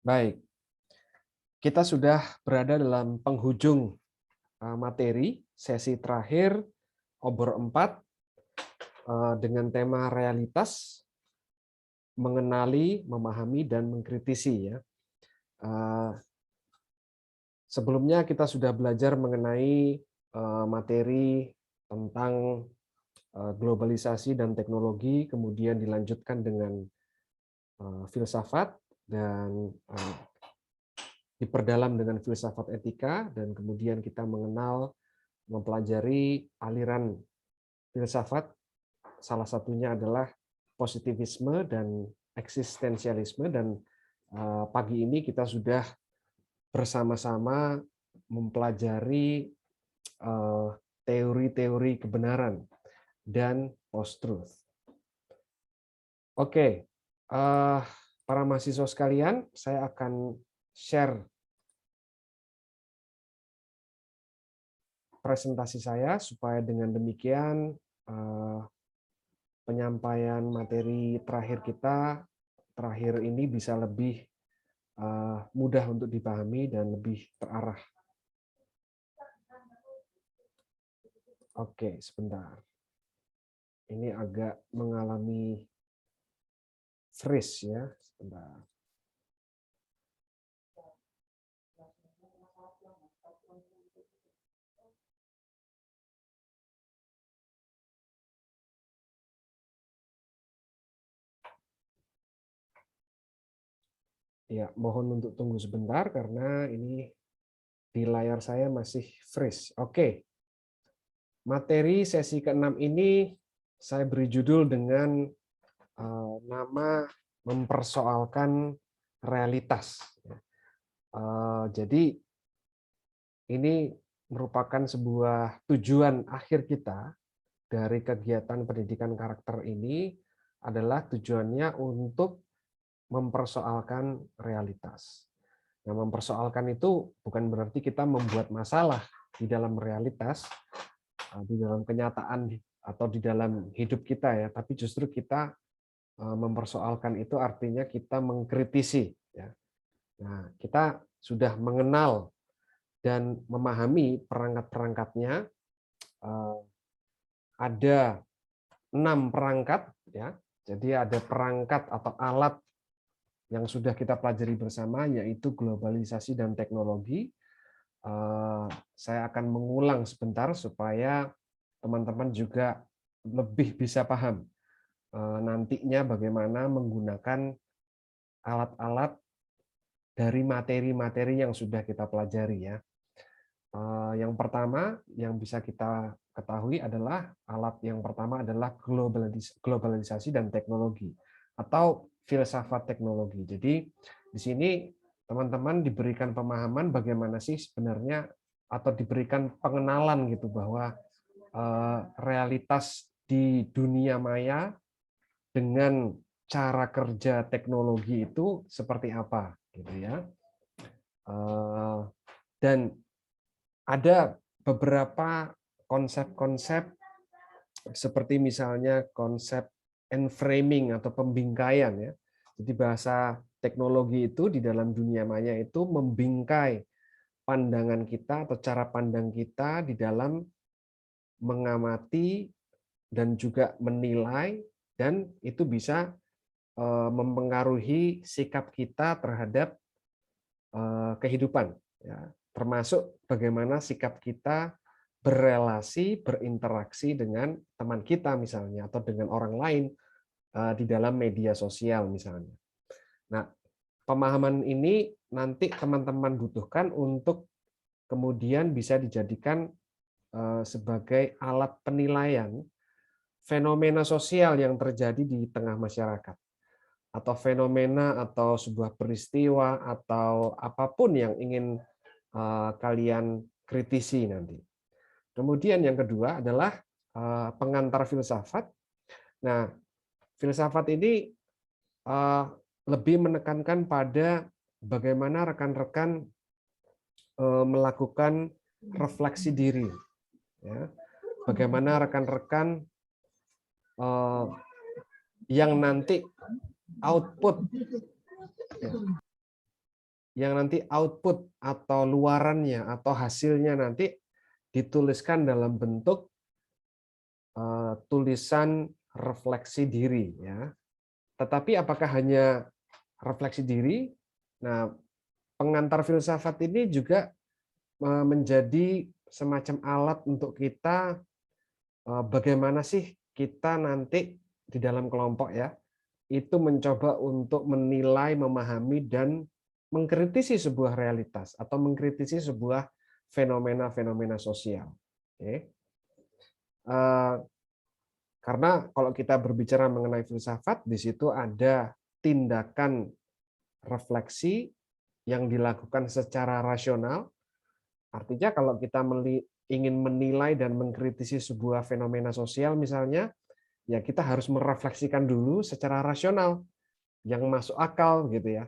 Baik, kita sudah berada dalam penghujung materi sesi terakhir obor 4 dengan tema realitas, mengenali, memahami, dan mengkritisi. Ya. Sebelumnya kita sudah belajar mengenai materi tentang globalisasi dan teknologi, kemudian dilanjutkan dengan filsafat, dan diperdalam dengan filsafat etika, dan kemudian kita mempelajari aliran filsafat, salah satunya adalah positivisme dan eksistensialisme, dan pagi ini kita sudah bersama-sama mempelajari teori-teori kebenaran dan post-truth. Oke, para mahasiswa sekalian, saya akan share presentasi saya supaya dengan demikian penyampaian materi terakhir ini bisa lebih mudah untuk dipahami dan lebih terarah. Oke, sebentar. Ini agak mengalami freeze ya, sebentar. Ya, mohon untuk tunggu sebentar karena ini di layar saya masih freeze. Oke. Materi sesi ke-6 ini saya beri judul dengan nama mempersoalkan realitas. Jadi ini merupakan sebuah tujuan akhir kita dari kegiatan pendidikan karakter ini adalah tujuannya untuk mempersoalkan realitas. Nah, mempersoalkan itu bukan berarti kita membuat masalah di dalam realitas, di dalam kenyataan atau di dalam hidup kita ya, tapi justru kita mempersoalkan itu artinya kita mengkritisi. Ya. Nah, kita sudah mengenal dan memahami perangkat-perangkatnya. Ada 6 perangkat, ya. Jadi ada perangkat atau alat yang sudah kita pelajari bersama, yaitu globalisasi dan teknologi. Saya akan mengulang sebentar supaya teman-teman juga lebih bisa paham nantinya bagaimana menggunakan alat-alat dari materi-materi yang sudah kita pelajari ya. Yang pertama yang bisa kita ketahui adalah alat yang pertama adalah globalisasi dan teknologi atau filsafat teknologi. Jadi di sini teman-teman diberikan pemahaman bagaimana sih sebenarnya atau diberikan pengenalan gitu bahwa realitas di dunia maya dengan cara kerja teknologi itu seperti apa gitu ya. Dan ada beberapa konsep-konsep seperti misalnya konsep enframing atau pembingkaian ya. Jadi bahasa teknologi itu di dalam dunia maya itu membingkai pandangan kita atau cara pandang kita di dalam mengamati dan juga menilai, dan itu bisa mempengaruhi sikap kita terhadap kehidupan ya. Termasuk bagaimana sikap kita berelasi, berinteraksi dengan teman kita misalnya, atau dengan orang lain di dalam media sosial misalnya. Nah, pemahaman ini nanti teman-teman butuhkan untuk kemudian bisa dijadikan sebagai alat penilaian fenomena sosial yang terjadi di tengah masyarakat, atau fenomena atau sebuah peristiwa atau apapun yang ingin kalian kritisi nanti. Kemudian yang kedua adalah pengantar filsafat. Nah, filsafat ini lebih menekankan pada bagaimana rekan-rekan melakukan refleksi diri. Ya. Bagaimana rekan-rekan yang nanti output yang nanti output atau luarannya atau hasilnya nanti dituliskan dalam bentuk tulisan refleksi diri, ya. Tetapi apakah hanya refleksi diri? Nah, pengantar filsafat ini juga menjadi semacam alat untuk kita bagaimana sih kita nanti di dalam kelompok, ya, itu mencoba untuk menilai, memahami, dan mengkritisi sebuah realitas atau mengkritisi sebuah fenomena-fenomena sosial. Oke. Karena kalau kita berbicara mengenai filsafat, di situ ada tindakan refleksi yang dilakukan secara rasional. Artinya kalau kita ingin menilai dan mengkritisi sebuah fenomena sosial misalnya, ya kita harus merefleksikan dulu secara rasional yang masuk akal gitu ya.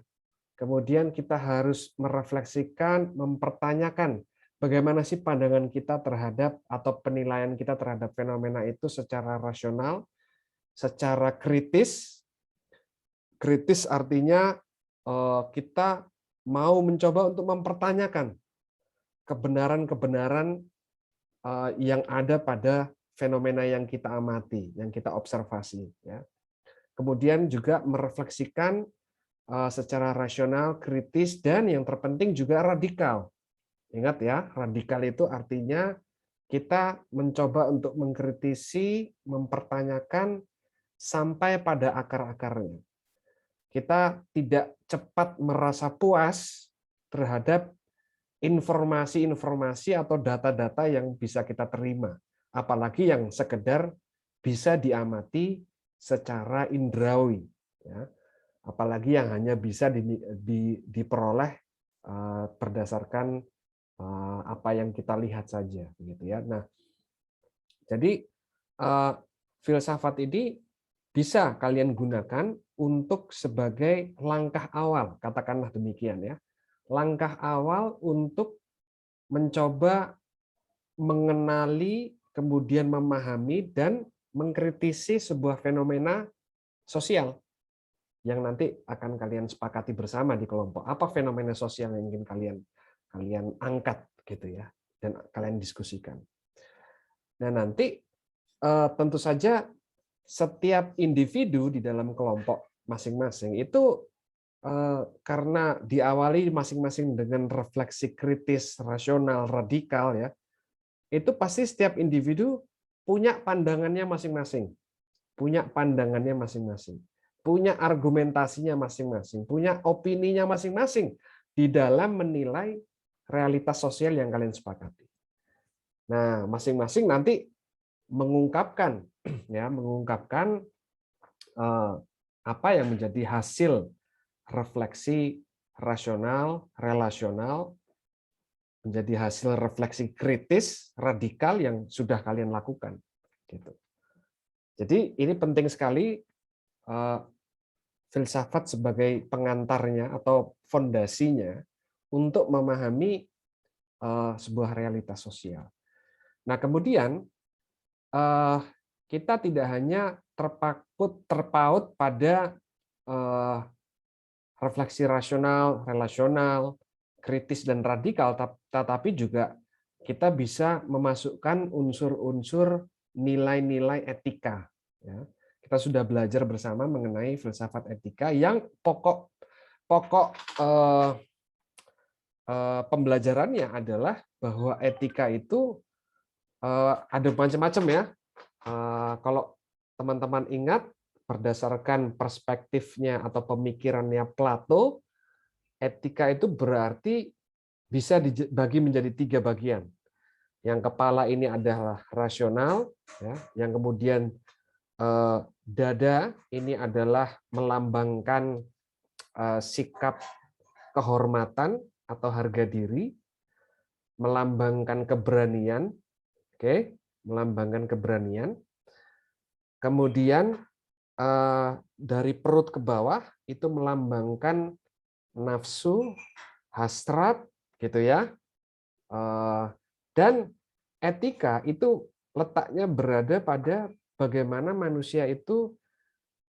Kemudian kita harus merefleksikan, mempertanyakan bagaimana sih pandangan kita terhadap atau penilaian kita terhadap fenomena itu secara rasional, secara kritis. Kritis artinya kita mau mencoba untuk mempertanyakan kebenaran-kebenaran yang ada pada fenomena yang kita amati, yang kita observasi. Ya. Kemudian juga merefleksikan secara rasional, kritis, dan yang terpenting juga radikal. Ingat ya, radikal itu artinya kita mencoba untuk mengkritisi, mempertanyakan sampai pada akar-akarnya. Kita tidak cepat merasa puas terhadap informasi-informasi atau data-data yang bisa kita terima, apalagi yang sekedar bisa diamati secara indrawi, ya. Apalagi yang hanya bisa diperoleh berdasarkan apa yang kita lihat saja, gitu ya. Nah, jadi filsafat ini bisa kalian gunakan untuk sebagai langkah awal, katakanlah demikian ya. Langkah awal untuk mencoba mengenali, kemudian memahami dan mengkritisi sebuah fenomena sosial yang nanti akan kalian sepakati bersama di kelompok. Apa fenomena sosial yang ingin kalian angkat gitu ya, dan kalian diskusikan. Nah, nanti tentu saja setiap individu di dalam kelompok masing-masing itu karena diawali masing-masing dengan refleksi kritis, rasional, radikal ya, itu pasti setiap individu punya pandangannya masing-masing, punya pandangannya masing-masing, punya argumentasinya masing-masing, punya opininya masing-masing di dalam menilai realitas sosial yang kalian sepakati. Nah, masing-masing nanti mengungkapkan ya, mengungkapkan apa yang menjadi hasil refleksi rasional, relasional, menjadi hasil refleksi kritis, radikal yang sudah kalian lakukan. Gitu. Jadi ini penting sekali filsafat sebagai pengantarnya atau fondasinya untuk memahami sebuah realitas sosial. Nah, kemudian kita tidak hanya terpaut pada refleksi rasional, relasional, kritis dan radikal, tetapi juga kita bisa memasukkan unsur-unsur nilai-nilai etika. Ya. Kita sudah belajar bersama mengenai filsafat etika yang pokok pembelajarannya adalah bahwa etika itu ada macam-macam ya. Kalau teman-teman ingat, berdasarkan perspektifnya atau pemikirannya Plato, etika itu berarti bisa dibagi menjadi 3 bagian. Yang kepala ini adalah rasional, ya. Yang kemudian dada ini adalah melambangkan sikap kehormatan atau harga diri, melambangkan keberanian, oke, melambangkan keberanian. Kemudian dari perut ke bawah itu melambangkan nafsu, hasrat, gitu ya. Dan etika itu letaknya berada pada bagaimana manusia itu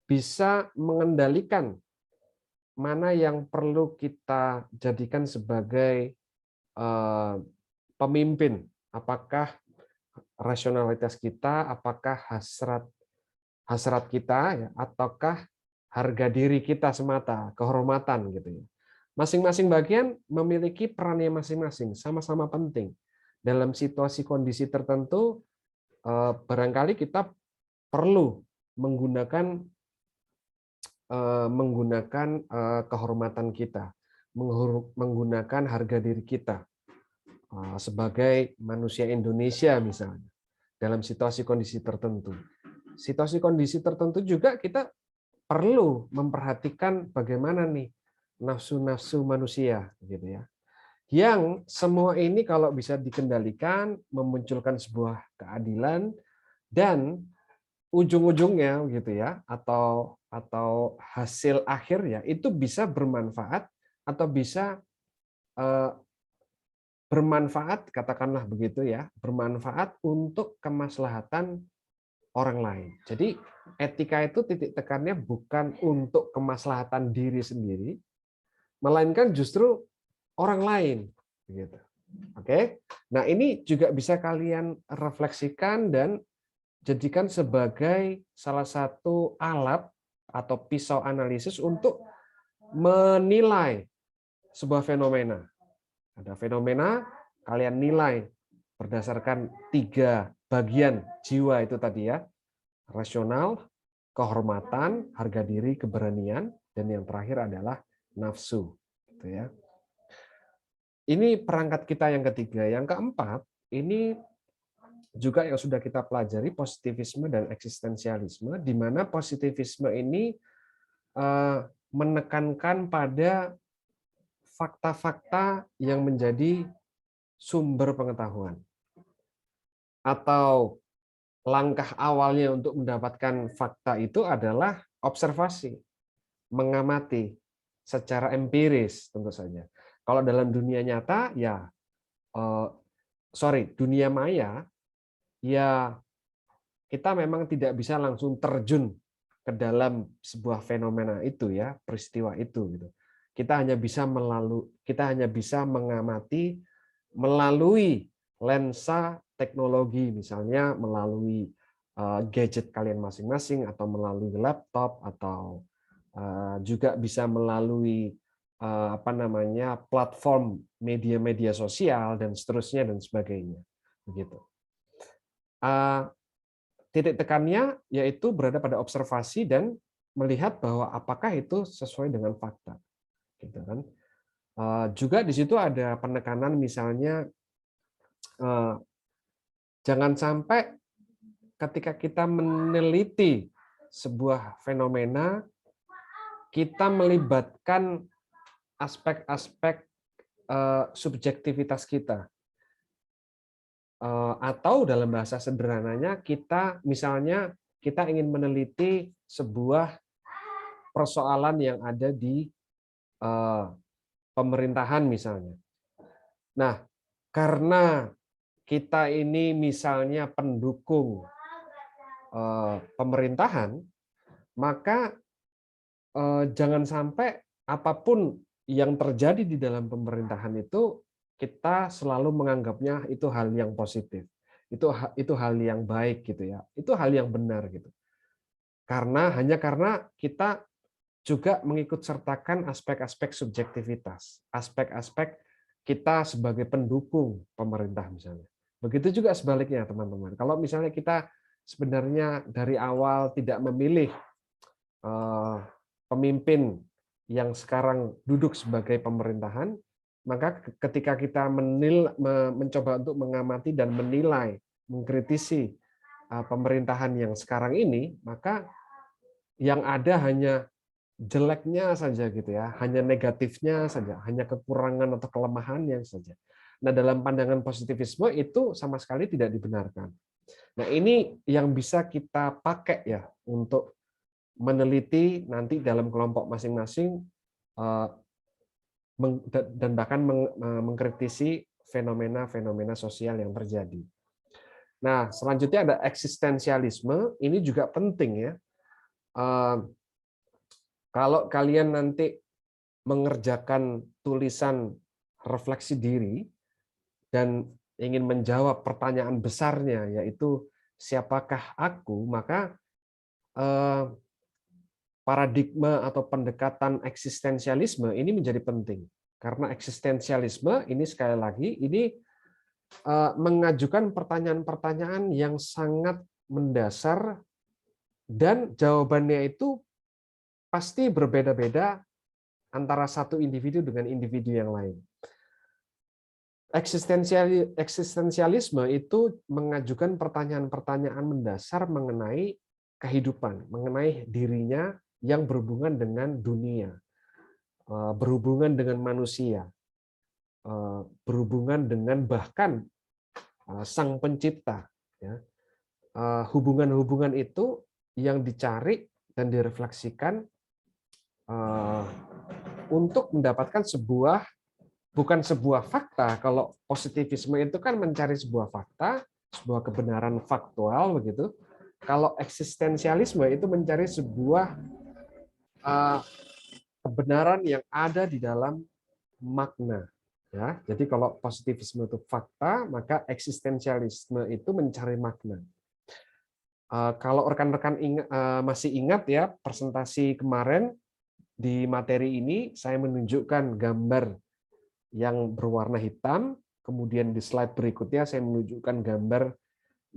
bisa mengendalikan mana yang perlu kita jadikan sebagai pemimpin. Apakah rasionalitas kita, apakah hasrat kita, ya, ataukah harga diri kita semata, kehormatan gitu ya. Masing-masing bagian memiliki perannya masing-masing, sama-sama penting. Dalam situasi kondisi tertentu, barangkali kita perlu menggunakan kehormatan kita, menggunakan harga diri kita sebagai manusia Indonesia misalnya dalam situasi kondisi tertentu. Situasi kondisi tertentu juga kita perlu memperhatikan bagaimana nih nafsu-nafsu manusia gitu ya. Yang semua ini kalau bisa dikendalikan memunculkan sebuah keadilan dan ujung-ujungnya gitu ya atau hasil akhir ya itu bisa bermanfaat atau bisa bermanfaat katakanlah begitu ya, bermanfaat untuk kemaslahatan orang lain. Jadi etika itu titik tekannya bukan untuk kemaslahatan diri sendiri, melainkan justru orang lain gitu. Oke. Nah, ini juga bisa kalian refleksikan dan jadikan sebagai salah satu alat atau pisau analisis untuk menilai sebuah fenomena. Ada fenomena, kalian nilai berdasarkan 3 bagian jiwa itu tadi ya. Rasional, kehormatan, harga diri, keberanian, dan yang terakhir adalah nafsu. Gitu ya. Ini perangkat kita yang ketiga. Yang keempat, ini juga yang sudah kita pelajari, positivisme dan eksistensialisme, di mana positivisme ini menekankan pada fakta-fakta yang menjadi sumber pengetahuan. Atau langkah awalnya untuk mendapatkan fakta itu adalah observasi, mengamati secara empiris tentu saja. Kalau dalam dunia nyata, ya dunia maya, ya kita memang tidak bisa langsung terjun ke dalam sebuah fenomena itu ya, peristiwa itu gitu. Kita hanya bisa mengamati melalui lensa teknologi, misalnya melalui gadget kalian masing-masing atau melalui laptop atau juga bisa melalui platform media-media sosial dan seterusnya dan sebagainya. Begitu. Titik tekannya yaitu berada pada observasi dan melihat bahwa apakah itu sesuai dengan fakta. Gitu kan. Juga di situ ada penekanan misalnya jangan sampai ketika kita meneliti sebuah fenomena kita melibatkan aspek-aspek subjektivitas kita. Atau dalam bahasa sederhananya kita ingin meneliti sebuah persoalan yang ada di pemerintahan misalnya. Nah, karena kita ini misalnya pendukung pemerintahan, maka jangan sampai apapun yang terjadi di dalam pemerintahan itu kita selalu menganggapnya itu hal yang positif. Itu hal yang baik gitu ya. Itu hal yang benar gitu. Hanya karena kita juga mengikut sertakan aspek-aspek subjektivitas, aspek-aspek kita sebagai pendukung pemerintah misalnya. Begitu juga sebaliknya teman-teman. Kalau misalnya kita sebenarnya dari awal tidak memilih pemimpin yang sekarang duduk sebagai pemerintahan, maka ketika kita mencoba untuk mengamati dan menilai, mengkritisi pemerintahan yang sekarang ini, maka yang ada hanya jeleknya saja gitu ya, hanya negatifnya saja, hanya kekurangan atau kelemahannya saja. Nah, dalam pandangan positivisme itu sama sekali tidak dibenarkan. Nah, ini yang bisa kita pakai ya untuk meneliti nanti dalam kelompok masing-masing dan bahkan mengkritisi fenomena-fenomena sosial yang terjadi. Nah, selanjutnya ada eksistensialisme, ini juga penting ya. Kalau kalian nanti mengerjakan tulisan refleksi diri dan ingin menjawab pertanyaan besarnya, yaitu siapakah aku, maka paradigma atau pendekatan eksistensialisme ini menjadi penting. Karena eksistensialisme ini sekali lagi ini mengajukan pertanyaan-pertanyaan yang sangat mendasar dan jawabannya itu pasti berbeda-beda antara satu individu dengan individu yang lain. Eksistensialisme itu mengajukan pertanyaan-pertanyaan mendasar mengenai kehidupan, mengenai dirinya yang berhubungan dengan dunia, berhubungan dengan manusia, berhubungan dengan bahkan Sang Pencipta. Hubungan-hubungan itu yang dicari dan direfleksikan untuk mendapatkan bukan sebuah fakta. Kalau positivisme itu kan mencari sebuah fakta, sebuah kebenaran faktual begitu. Kalau eksistensialisme itu mencari sebuah kebenaran yang ada di dalam makna. Ya, jadi kalau positivisme itu fakta, maka eksistensialisme itu mencari makna. Kalau rekan-rekan masih ingat ya presentasi kemarin di materi ini saya menunjukkan gambar yang berwarna hitam, kemudian di slide berikutnya saya menunjukkan gambar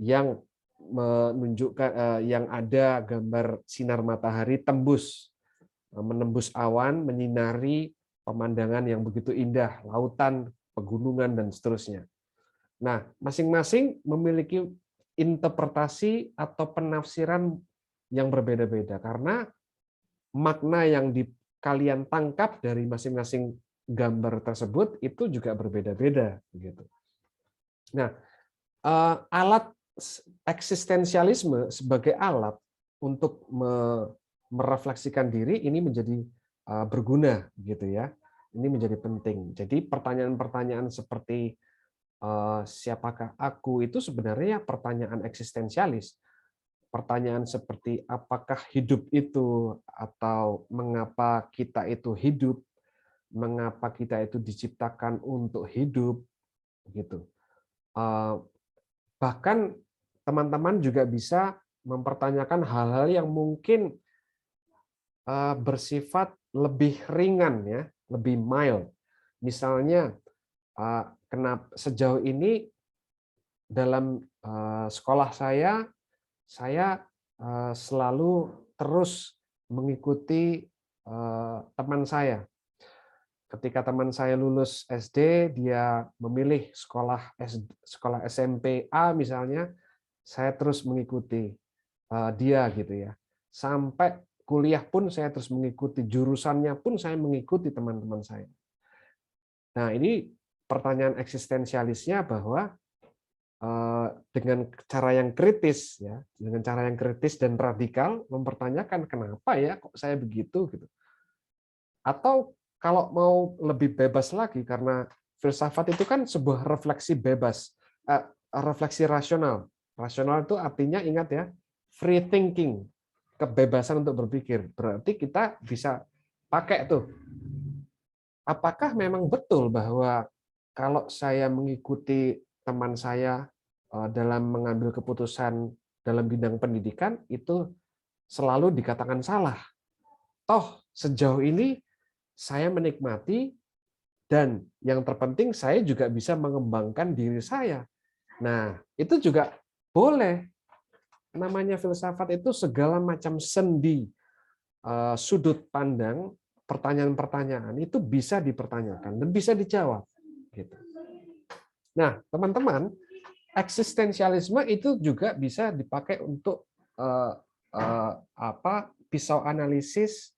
yang menunjukkan yang ada gambar sinar matahari menembus awan, menyinari pemandangan yang begitu indah, lautan, pegunungan dan seterusnya. Nah, masing-masing memiliki interpretasi atau penafsiran yang berbeda-beda karena makna yang kalian tangkap dari masing-masing gambar tersebut itu juga berbeda-beda gitu. Nah, alat eksistensialisme sebagai alat untuk merefleksikan diri ini menjadi berguna gitu ya. Ini menjadi penting. Jadi pertanyaan-pertanyaan seperti siapakah aku itu sebenarnya pertanyaan eksistensialis. Pertanyaan seperti apakah hidup itu atau mengapa kita itu hidup, mengapa kita itu diciptakan untuk hidup gitu. Bahkan teman-teman juga bisa mempertanyakan hal-hal yang mungkin bersifat lebih ringan ya, lebih mild. Misalnya kenapa sejauh ini dalam sekolah saya selalu terus mengikuti teman saya. Ketika teman saya lulus SD, dia memilih sekolah SMP A misalnya, saya terus mengikuti dia gitu ya. Sampai kuliah pun saya terus mengikuti, jurusannya pun saya mengikuti teman-teman saya. Nah, ini pertanyaan eksistensialisnya bahwa dengan cara yang kritis ya, dengan cara yang kritis dan radikal mempertanyakan kenapa ya kok saya begitu gitu. Atau kalau mau lebih bebas lagi karena filsafat itu kan sebuah refleksi bebas, refleksi rasional. Rasional itu artinya ingat ya, free thinking, kebebasan untuk berpikir. Berarti kita bisa pakai tuh. Apakah memang betul bahwa kalau saya mengikuti teman saya dalam mengambil keputusan dalam bidang pendidikan itu selalu dikatakan salah. Toh sejauh ini saya menikmati dan yang terpenting saya juga bisa mengembangkan diri saya. Nah, itu juga boleh. Namanya filsafat itu segala macam sendi, sudut pandang, pertanyaan-pertanyaan itu bisa dipertanyakan dan bisa dijawab. Gitu. Nah, teman-teman, eksistensialisme itu juga bisa dipakai untuk pisau analisis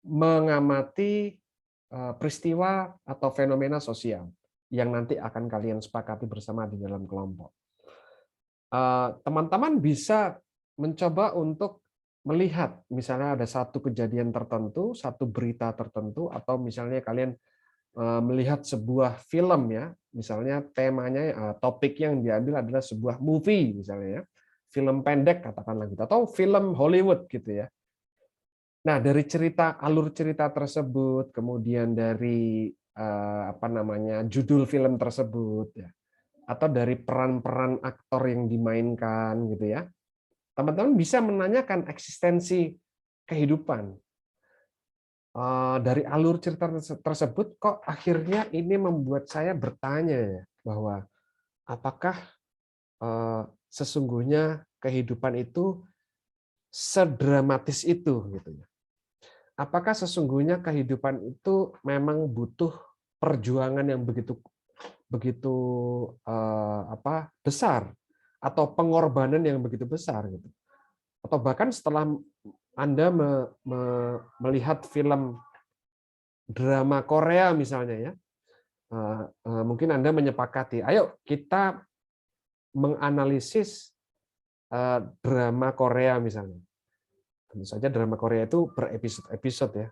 mengamati peristiwa atau fenomena sosial yang nanti akan kalian sepakati bersama di dalam kelompok. Teman-teman bisa mencoba untuk melihat misalnya ada satu kejadian tertentu, satu berita tertentu, atau misalnya kalian melihat sebuah film ya, misalnya temanya topik yang diambil adalah sebuah movie misalnya ya, film pendek katakanlah gitu, atau film Hollywood gitu ya. Nah, dari alur cerita tersebut, kemudian dari judul film tersebut, ya, atau dari peran-peran aktor yang dimainkan, gitu ya, teman-teman bisa menanyakan eksistensi kehidupan. Dari alur cerita tersebut, kok akhirnya ini membuat saya bertanya ya, bahwa apakah sesungguhnya kehidupan itu sedramatis itu, gitu ya. Apakah sesungguhnya kehidupan itu memang butuh perjuangan yang begitu begitu besar, atau pengorbanan yang begitu besar, gitu. Atau bahkan setelah Anda melihat film drama Korea misalnya, ya, mungkin Anda menyepakati, ayo kita menganalisis drama Korea misalnya. Tentu saja drama Korea itu berepisode-episode, ya.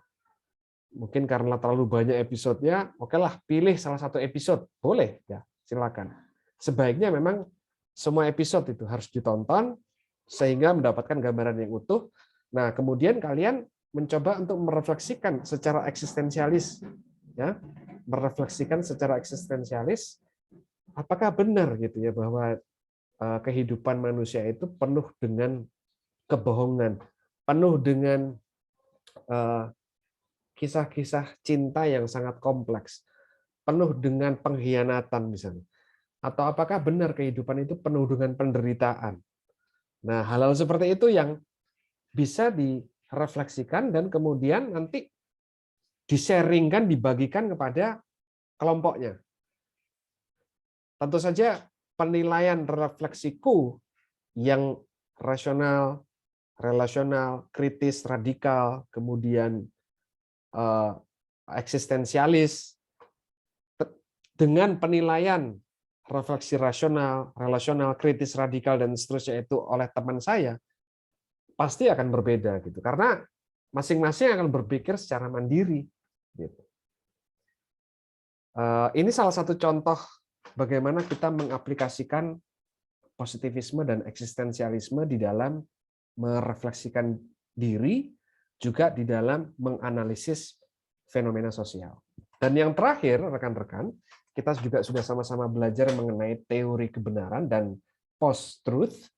Mungkin karena terlalu banyak episodenya, oke lah, pilih salah satu episode, boleh, ya, silakan. Sebaiknya memang semua episode itu harus ditonton sehingga mendapatkan gambaran yang utuh. Nah, kemudian kalian mencoba untuk merefleksikan secara eksistensialis, ya, merefleksikan secara eksistensialis, apakah benar gitu ya bahwa kehidupan manusia itu penuh dengan kebohongan, penuh dengan kisah-kisah cinta yang sangat kompleks, penuh dengan pengkhianatan misalnya. Atau apakah benar kehidupan itu penuh dengan penderitaan? Nah, hal-hal seperti itu yang bisa direfleksikan dan kemudian nanti di-sharingkan, dibagikan kepada kelompoknya. Tentu saja penilaian refleksiku yang rasional, relasional, kritis, radikal, kemudian eksistensialis, dengan penilaian refleksi rasional, relasional, kritis, radikal, dan seterusnya itu oleh teman saya, pasti akan berbeda, gitu. Karena masing-masing akan berpikir secara mandiri, gitu. Ini salah satu contoh bagaimana kita mengaplikasikan positivisme dan eksistensialisme di dalam merefleksikan diri, juga di dalam menganalisis fenomena sosial. Dan yang terakhir, rekan-rekan, kita juga sudah sama-sama belajar mengenai teori kebenaran dan post-truth.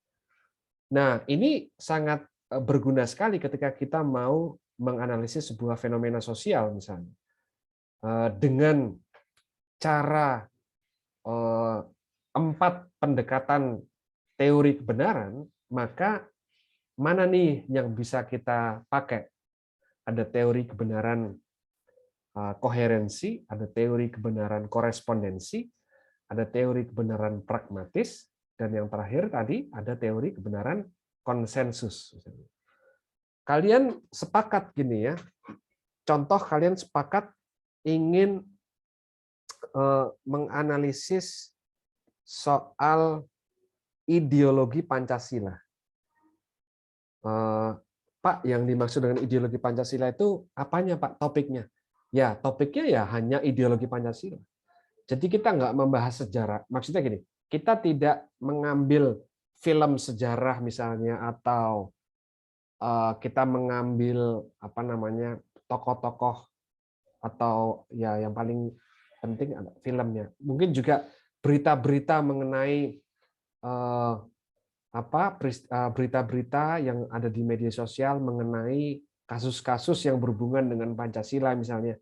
Nah, ini sangat berguna sekali ketika kita mau menganalisis sebuah fenomena sosial, misalnya. Dengan cara 4 pendekatan teori kebenaran, maka mana nih yang bisa kita pakai? Ada teori kebenaran koherensi, ada teori kebenaran korespondensi, ada teori kebenaran pragmatis, dan yang terakhir tadi ada teori kebenaran konsensus. Kalian sepakat gini ya, contoh kalian sepakat ingin menganalisis soal ideologi Pancasila. Pak, yang dimaksud dengan ideologi Pancasila itu apanya, Pak, topiknya? Ya, topiknya ya hanya ideologi Pancasila. Jadi kita nggak membahas sejarah. Maksudnya gini, kita tidak mengambil film sejarah misalnya, atau kita mengambil tokoh-tokoh, atau ya yang paling penting ada filmnya. Mungkin juga berita-berita mengenai berita-berita yang ada di media sosial mengenai kasus-kasus yang berhubungan dengan Pancasila misalnya.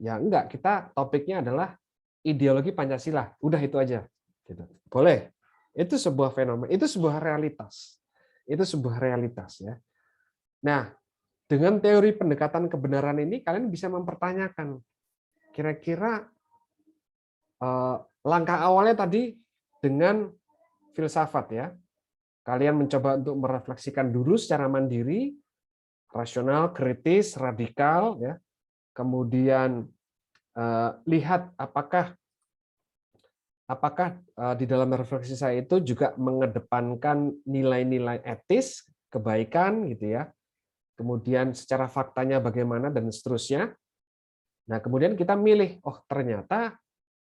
Ya enggak, kita topiknya adalah ideologi Pancasila. Udah itu aja. Gitu. Boleh. Itu sebuah fenomena, itu sebuah realitas. Itu sebuah realitas ya. Nah, dengan teori pendekatan kebenaran ini kalian bisa mempertanyakan kira-kira langkah awalnya tadi dengan filsafat ya. Kalian mencoba untuk merefleksikan dulu secara mandiri, rasional, kritis, radikal, ya. Kemudian lihat apakah di dalam refleksi saya itu juga mengedepankan nilai-nilai etis, kebaikan, gitu ya. Kemudian secara faktanya bagaimana dan seterusnya. Nah, kemudian kita milih, oh ternyata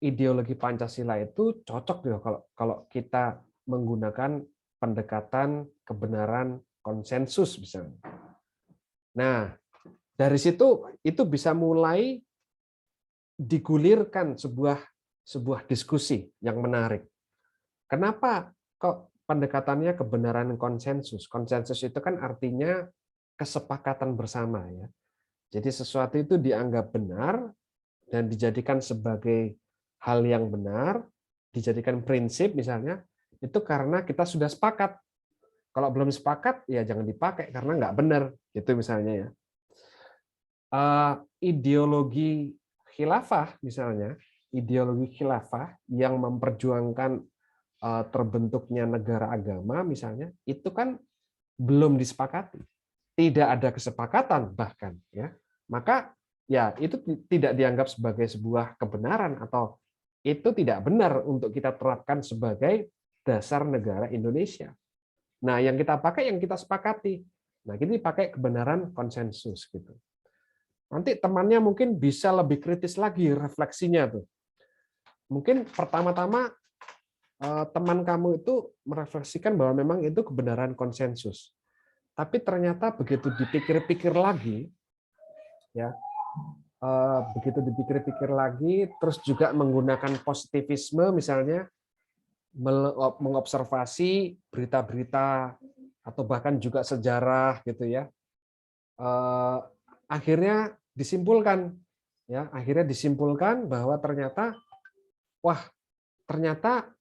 ideologi Pancasila itu cocok ya kalau kita menggunakan pendekatan kebenaran konsensus misalnya. Nah, dari situ itu bisa mulai digulirkan sebuah diskusi yang menarik. Kenapa kok pendekatannya kebenaran konsensus? Konsensus itu kan artinya kesepakatan bersama ya. Jadi sesuatu itu dianggap benar dan dijadikan sebagai hal yang benar, dijadikan prinsip misalnya, itu karena kita sudah sepakat. Kalau belum sepakat, ya jangan dipakai karena nggak benar, gitu misalnya ya. Ideologi khilafah misalnya, ideologi khilafah yang memperjuangkan terbentuknya negara agama misalnya, itu kan belum disepakati, tidak ada kesepakatan bahkan ya, maka ya itu tidak dianggap sebagai sebuah kebenaran atau itu tidak benar untuk kita terapkan sebagai dasar negara Indonesia. Nah, yang kita pakai yang kita sepakati. Nah, ini pakai kebenaran konsensus gitu. Nanti temannya mungkin bisa lebih kritis lagi refleksinya tuh. Mungkin pertama-tama teman kamu itu merefleksikan bahwa memang itu kebenaran konsensus. Tapi ternyata begitu dipikir-pikir lagi, ya, begitu dipikir-pikir lagi, terus juga menggunakan positivisme misalnya, mengobservasi berita-berita atau bahkan juga sejarah gitu ya, akhirnya disimpulkan, ya, akhirnya disimpulkan bahwa ternyata, wah, ternyata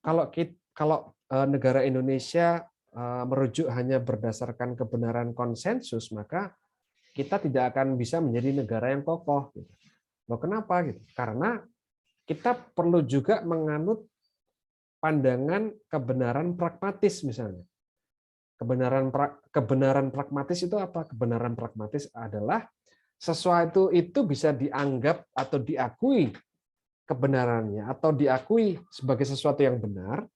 kalau negara Indonesia merujuk hanya berdasarkan kebenaran konsensus, maka kita tidak akan bisa menjadi negara yang kokoh. Loh, kenapa? Gitu. Karena kita perlu juga menganut pandangan kebenaran pragmatis misalnya. Kebenaran pragmatis itu apa? Kebenaran pragmatis adalah sesuatu itu bisa dianggap atau diakui kebenarannya atau diakui sebagai sesuatu yang benar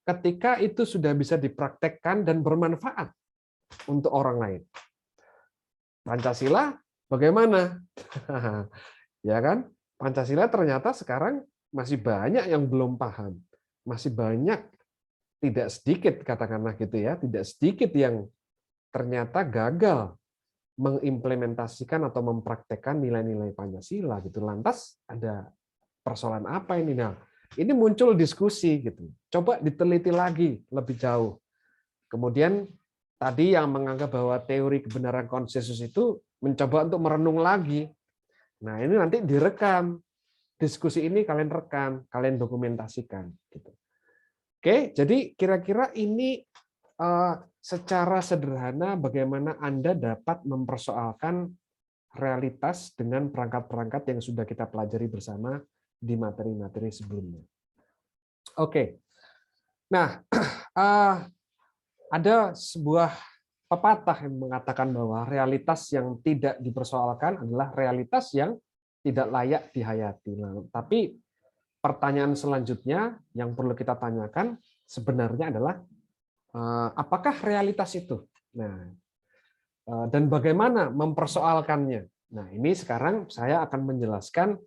ketika itu sudah bisa dipraktekkan dan bermanfaat untuk orang lain. Pancasila bagaimana? Ya kan? Pancasila ternyata sekarang masih banyak yang belum paham. Masih banyak, tidak sedikit katakanlah gitu ya, tidak sedikit yang ternyata gagal mengimplementasikan atau mempraktekkan nilai-nilai Pancasila gitu. Lantas ada persoalan apa ini? Nah, ini muncul diskusi gitu. Coba diteliti lagi lebih jauh. Kemudian tadi yang menganggap bahwa teori kebenaran konsensus itu mencoba untuk merenung lagi. Nah, ini nanti direkam. Diskusi ini kalian rekam, kalian dokumentasikan gitu. Oke, jadi kira-kira ini secara sederhana bagaimana Anda dapat mempersoalkan realitas dengan perangkat-perangkat yang sudah kita pelajari bersama di materi-materi sebelumnya. Oke, nah ada sebuah pepatah yang mengatakan bahwa realitas yang tidak dipersoalkan adalah realitas yang tidak layak dihayati. Nah, tapi pertanyaan selanjutnya yang perlu kita tanyakan sebenarnya adalah apakah realitas itu? Nah, dan bagaimana mempersoalkannya? Nah, ini sekarang saya akan menjelaskan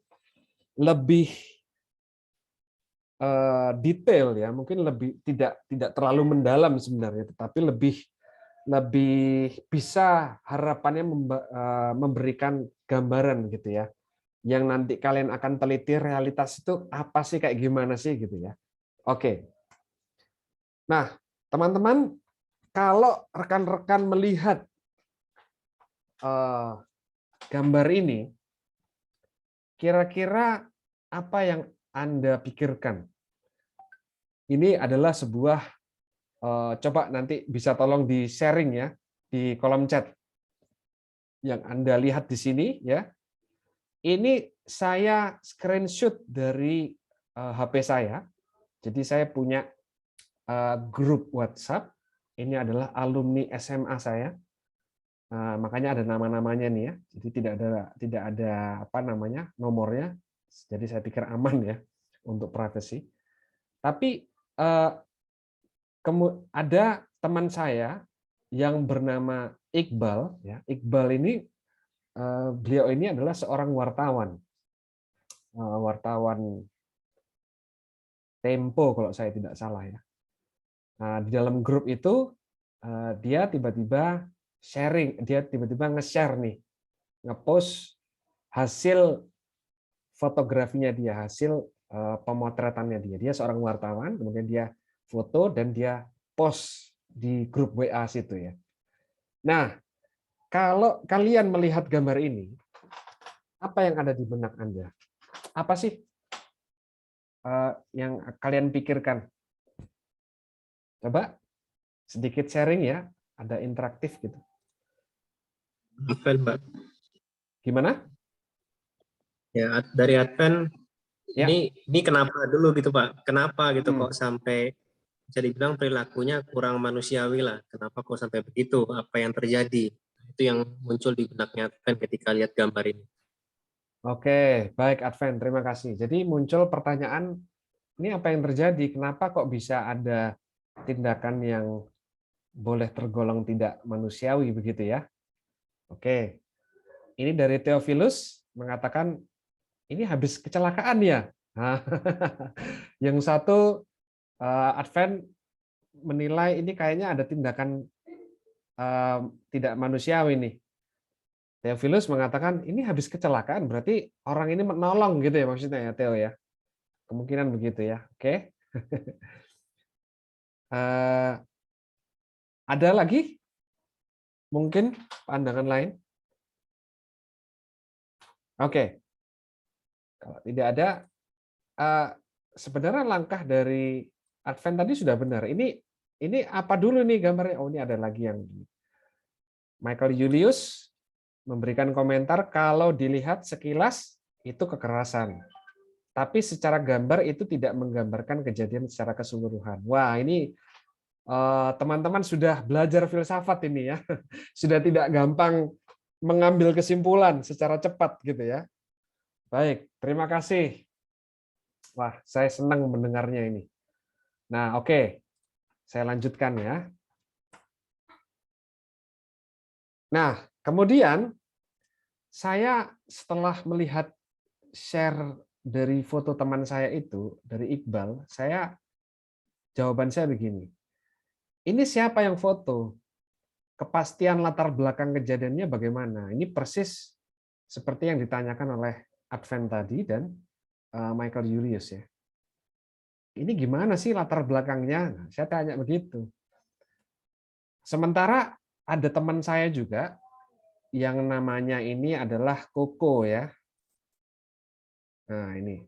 lebih detail ya, mungkin lebih tidak terlalu mendalam sebenarnya, tetapi lebih bisa harapannya memberikan gambaran gitu ya, yang nanti kalian akan teliti realitas itu apa sih, kayak gimana sih gitu ya. Oke. Nah, teman-teman, kalau rekan-rekan melihat gambar ini, kira-kira apa yang Anda pikirkan? Ini adalah sebuah, coba nanti bisa tolong di-sharing ya di kolom chat. Yang Anda lihat di sini ya. Ini saya screenshot dari HP saya. Jadi saya punya grup WhatsApp. Ini adalah alumni SMA saya. Makanya ada nama-namanya nih ya. Jadi tidak ada apa namanya nomornya. Jadi saya pikir aman ya untuk privacy. Tapi ada teman saya yang bernama Iqbal. Ya, Iqbal ini beliau ini adalah seorang wartawan, wartawan Tempo kalau saya tidak salah ya. Nah, di dalam grup itu dia tiba-tiba sharing, dia tiba-tiba nge-share nih. ngepost hasil fotografinya dia, hasil pemotretannya dia. Dia seorang wartawan, kemudian dia foto dan dia post di grup WA situ ya. Nah, kalau kalian melihat gambar ini, apa yang ada di benak Anda? Apa sih yang kalian pikirkan? Coba sedikit sharing ya, ada interaktif gitu. Advent, Pak. Gimana? Ya, dari Advent Ya. ini kenapa dulu gitu, Pak? Kenapa gitu kok sampai bisa dibilang perilakunya kurang manusiawi lah. Kenapa kok sampai begitu? Apa yang terjadi? Itu yang muncul di benaknya Advent ketika lihat gambar ini. Oke, baik Advent, terima kasih. Jadi muncul pertanyaan, ini apa yang terjadi? Kenapa kok bisa ada tindakan yang boleh tergolong tidak manusiawi begitu ya? Oke, ini dari Theophilus mengatakan ini habis kecelakaan ya. Nah, yang satu Advent menilai ini kayaknya ada tindakan tidak manusiawi nih. Theophilus mengatakan ini habis kecelakaan berarti orang ini menolong gitu ya maksudnya ya Theo ya. Kemungkinan begitu ya. Oke. Ada lagi mungkin pandangan lain? Oke. Kalau tidak ada, sebenarnya langkah dari Advent tadi sudah benar. Ini apa dulu nih gambarnya? Oh, ini ada lagi yang Michael Julius memberikan komentar kalau dilihat sekilas itu kekerasan. Tapi secara gambar itu tidak menggambarkan kejadian secara keseluruhan. Wah, ini teman-teman sudah belajar filsafat ini ya. Sudah tidak gampang mengambil kesimpulan secara cepat gitu ya. Baik, terima kasih. Wah, saya senang mendengarnya ini. Nah, oke. Saya lanjutkan ya. Nah, kemudian saya setelah melihat share dari foto teman saya itu, dari Iqbal, jawaban saya begini. Ini siapa yang foto? Kepastian latar belakang kejadiannya bagaimana? Ini persis seperti yang ditanyakan oleh Advent tadi dan Michael Julius ya. Ini gimana sih latar belakangnya? Nah, saya tanya begitu. Sementara ada teman saya juga yang namanya ini adalah Koko ya. Nah, ini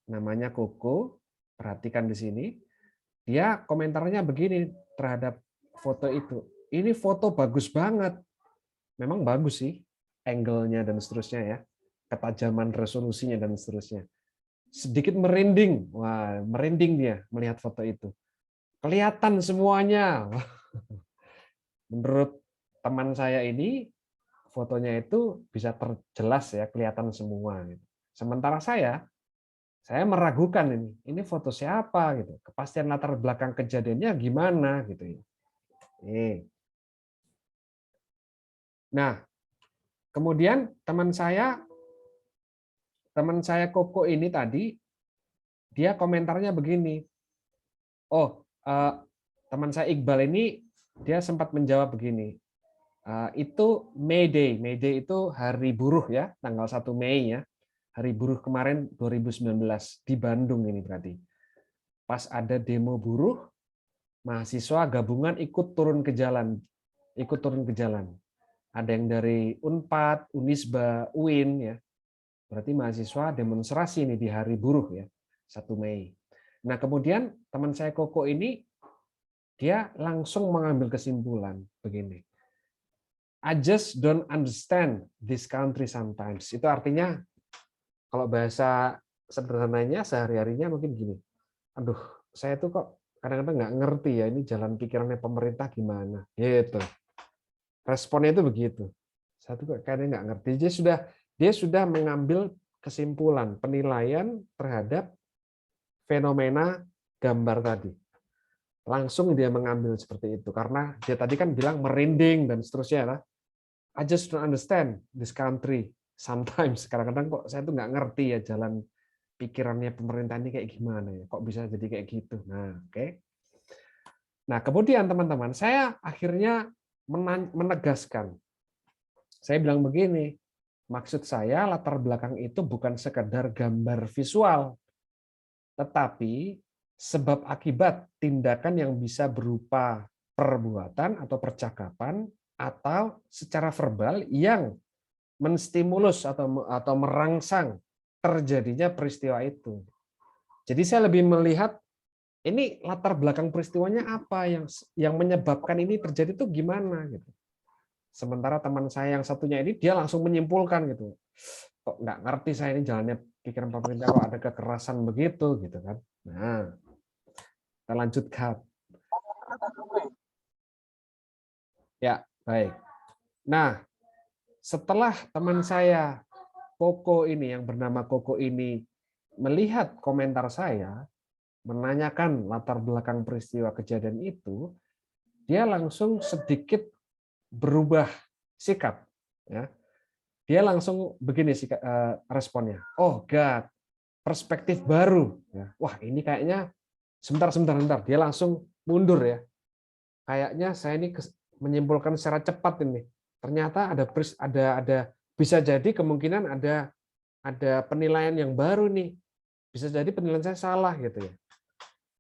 namanya Koko. Perhatikan di sini. Dia komentarnya begini terhadap foto itu. Ini foto bagus banget. Memang bagus sih angle-nya dan seterusnya ya. Ketajaman resolusinya dan seterusnya. Sedikit merinding. Wah, merinding dia melihat foto itu. Kelihatan semuanya. Menurut teman saya ini fotonya itu bisa terjelas ya, kelihatan semua gitu. Sementara saya meragukan ini foto siapa gitu. Kepastian latar belakang kejadiannya gimana gitu ya. Nah, kemudian teman saya Koko ini tadi dia komentarnya begini. Oh, teman saya Iqbal ini dia sempat menjawab begini. Itu May Day. May Day itu hari buruh ya, tanggal 1 Mei ya. Hari buruh kemarin 2019 di Bandung ini berarti. Pas ada demo buruh, mahasiswa gabungan ikut turun ke jalan. Ada yang dari Unpad, Unisba, UIN ya. Berarti mahasiswa demonstrasi ini di hari buruh ya, 1 Mei. Nah, kemudian teman saya Koko ini dia langsung mengambil kesimpulan begini. I just don't understand this country sometimes. Itu artinya kalau bahasa sederhananya sehari-harinya mungkin gini. Aduh, saya tuh kok kadang-kadang nggak ngerti ya ini jalan pikirannya pemerintah gimana. Gitu. Responnya itu begitu. Saya tuh kayaknya nggak ngerti. Dia sudah mengambil kesimpulan, penilaian terhadap fenomena gambar tadi. Langsung dia mengambil seperti itu karena dia tadi kan bilang merinding dan seterusnya lah. I just don't understand this country sometimes. Kadang-kadang kok saya tuh nggak ngerti ya jalan pikirannya pemerintah ini kayak gimana ya. Kok bisa jadi kayak gitu. Nah, oke. Nah, kemudian teman-teman, saya akhirnya menegaskan. Saya bilang begini, Maksud saya latar belakang itu bukan sekedar gambar visual, tetapi sebab akibat tindakan yang bisa berupa perbuatan atau percakapan atau secara verbal yang menstimulus atau merangsang terjadinya peristiwa itu. Jadi saya lebih melihat ini latar belakang peristiwanya apa yang menyebabkan ini terjadi itu gimana gitu. Sementara teman saya yang satunya ini dia langsung menyimpulkan gitu. Kok nggak ngerti saya ini jalannya pikiran pemerintah kok ada kekerasan begitu gitu kan. Nah, kita lanjutkan. Ya, baik. Nah, setelah teman saya Koko ini yang bernama Koko ini melihat komentar saya, menanyakan latar belakang peristiwa kejadian itu, dia langsung sedikit berubah sikap. Ya. Dia langsung begini responnya. Oh God, perspektif baru. Ya. Wah ini kayaknya sebentar. Dia langsung mundur ya. Kayaknya saya ini menyimpulkan secara cepat ini. Ternyata ada bisa jadi kemungkinan ada penilaian yang baru nih. Bisa jadi penilaian saya salah gitu ya.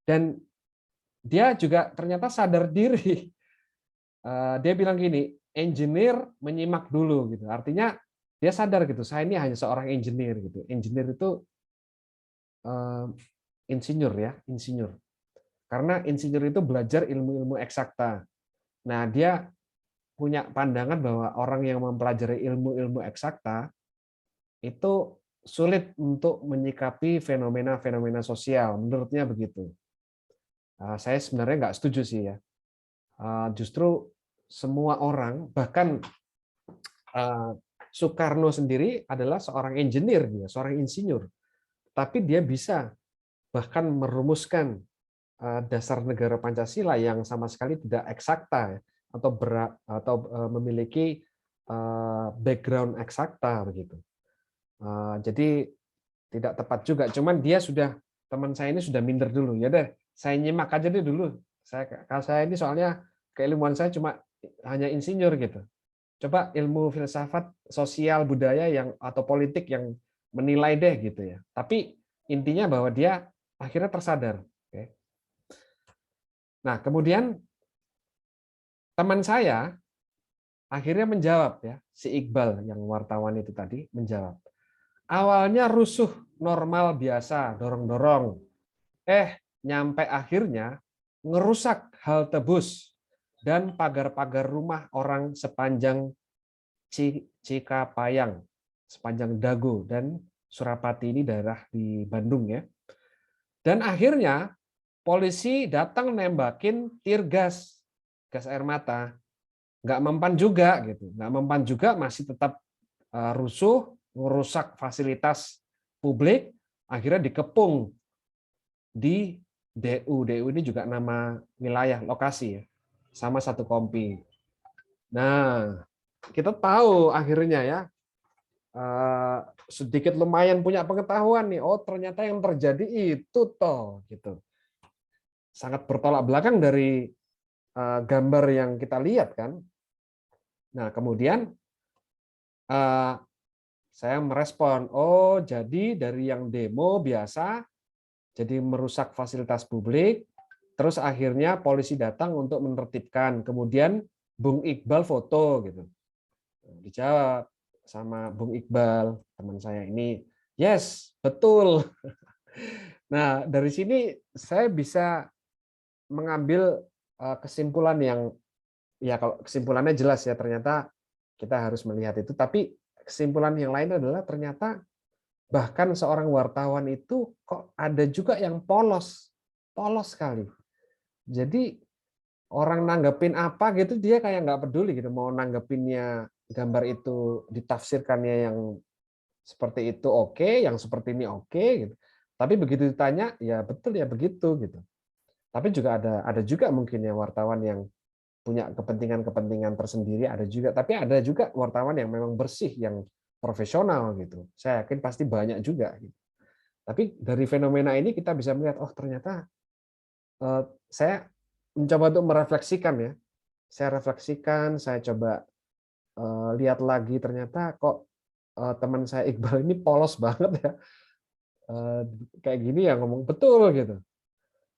Dan dia juga ternyata sadar diri. Dia bilang gini, engineer menyimak dulu gitu. Artinya dia sadar gitu, saya ini hanya seorang engineer gitu. Engineer itu insinyur ya, insinyur. Karena insinyur itu belajar ilmu-ilmu eksakta. Nah, dia punya pandangan bahwa orang yang mempelajari ilmu-ilmu eksakta itu sulit untuk menyikapi fenomena-fenomena sosial. Menurutnya begitu. Saya sebenarnya nggak setuju sih ya. Justru semua orang, bahkan Soekarno sendiri adalah seorang engineer, dia seorang insinyur. Tapi dia bisa bahkan merumuskan dasar negara Pancasila yang sama sekali tidak eksakta atau memiliki background eksakta begitu. Jadi tidak tepat juga. Cuman teman saya ini sudah minder dulu. Ya deh, saya nyimak aja deh dulu. Saya ini soalnya keilmuan saya cuma hanya insinyur gitu. Coba ilmu filsafat, sosial, budaya atau politik yang menilai deh gitu ya. Tapi intinya bahwa dia akhirnya tersadar. Nah, kemudian teman saya akhirnya menjawab ya, si Iqbal yang wartawan itu tadi menjawab. Awalnya rusuh normal biasa, dorong-dorong. Nyampe akhirnya ngerusak halte bus dan pagar-pagar rumah orang sepanjang Cikapayang, sepanjang Dago dan Surapati ini daerah di Bandung ya. Dan akhirnya polisi datang nembakin tir gas, gas air mata. Nggak mempan juga gitu, nggak mempan juga masih tetap rusuh, merusak fasilitas publik, akhirnya dikepung di DU. DU ini juga nama wilayah lokasi ya, sama satu kompi. Nah, kita tahu akhirnya ya sedikit lumayan punya pengetahuan nih. Oh ternyata yang terjadi itu toh gitu. Sangat bertolak belakang dari gambar yang kita lihat kan. Nah kemudian saya merespon, oh jadi dari yang demo biasa jadi merusak fasilitas publik, terus akhirnya polisi datang untuk menertibkan. Kemudian Bung Iqbal foto gitu. Dijawab sama Bung Iqbal, teman saya ini, yes, betul. Nah, dari sini saya bisa mengambil kesimpulan yang, ya kalau kesimpulannya jelas ya, ternyata kita harus melihat itu, tapi kesimpulan yang lain adalah ternyata bahkan seorang wartawan itu kok ada juga yang polos, polos sekali. Jadi orang nanggepin apa gitu dia kayak nggak peduli gitu, mau nanggepinnya gambar itu ditafsirkannya yang seperti itu oke, yang seperti ini oke gitu. Tapi begitu ditanya ya betul ya begitu gitu. Tapi juga ada juga mungkin ya wartawan yang punya kepentingan-kepentingan tersendiri, ada juga. Tapi ada juga wartawan yang memang bersih, yang profesional gitu. Saya yakin pasti banyak juga. Gitu. Tapi dari fenomena ini kita bisa melihat, oh ternyata saya mencoba untuk merefleksikan ya. Saya refleksikan, saya coba lihat lagi ternyata kok teman saya Iqbal ini polos banget ya. Kayak gini ya ngomong betul gitu.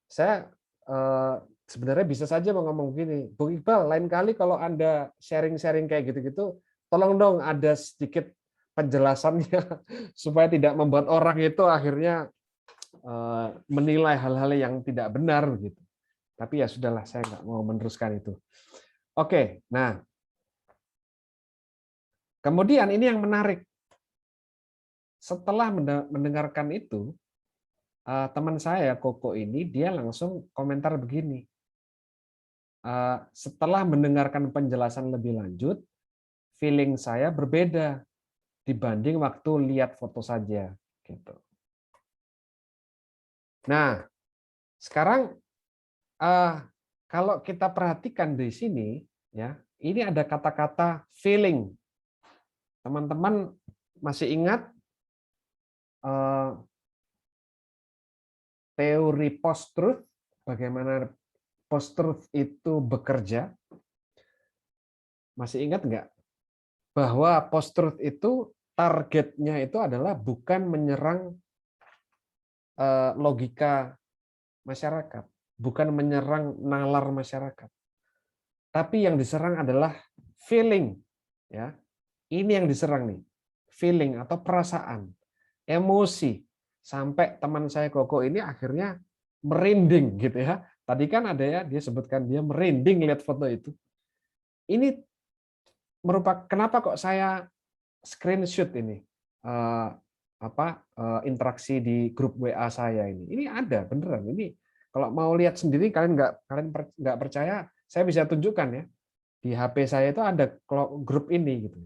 Saya sebenarnya bisa saja mau ngomong gini, Bung Iqbal, lain kali kalau Anda sharing-sharing kayak gitu-gitu, tolong dong ada sedikit penjelasannya supaya tidak membuat orang itu akhirnya menilai hal-hal yang tidak benar gitu. Tapi ya sudahlah, saya nggak mau meneruskan itu. Oke, nah kemudian ini yang menarik. Setelah mendengarkan itu, teman saya Koko ini dia langsung komentar begini. Setelah mendengarkan penjelasan lebih lanjut, feeling saya berbeda dibanding waktu lihat foto saja. Gitu. Nah, sekarang kalau kita perhatikan di sini, ya, ini ada kata-kata feeling. Teman-teman masih ingat teori post-truth, bagaimana post-truth itu bekerja? Masih ingat nggak? Bahwa post-truth itu targetnya itu adalah bukan menyerang logika masyarakat, bukan menyerang nalar masyarakat. Tapi yang diserang adalah feeling. Ya, ini yang diserang nih, feeling atau perasaan, emosi. Sampai teman saya Koko ini akhirnya merinding gitu ya. Tadi kan ada ya, dia sebutkan dia merinding lihat foto itu. Ini merupakan kenapa kok saya screenshot ini interaksi di grup WA saya ini. Ini ada beneran. Ini kalau mau lihat sendiri kalian nggak percaya, saya bisa tunjukkan ya. Di HP saya itu ada grup ini gitu.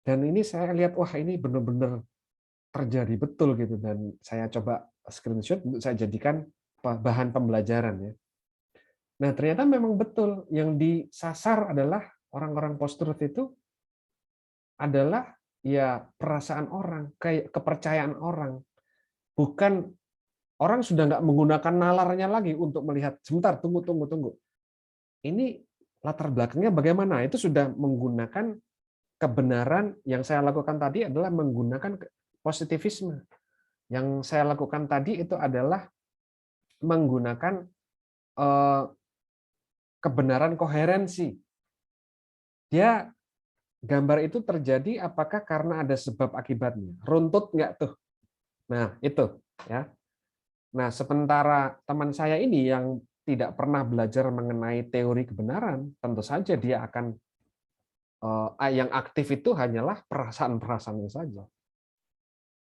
Dan ini saya lihat wah ini benar-benar terjadi betul gitu dan saya coba screenshot untuk saya jadikan bahan pembelajaran ya. Nah, ternyata memang betul yang disasar adalah orang-orang post-truth itu adalah ya perasaan orang, kepercayaan orang. Bukan orang sudah nggak menggunakan nalarnya lagi untuk melihat sebentar tunggu. Ini latar belakangnya bagaimana? Itu sudah menggunakan kebenaran. Yang saya lakukan tadi adalah menggunakan positivisme. Yang saya lakukan tadi itu adalah menggunakan kebenaran koherensi. Dia gambar itu terjadi apakah karena ada sebab akibatnya? Runtut nggak tuh? Nah, itu ya. Nah, sementara teman saya ini yang tidak pernah belajar mengenai teori kebenaran, tentu saja dia akan yang aktif itu hanyalah perasaan-perasaannya saja.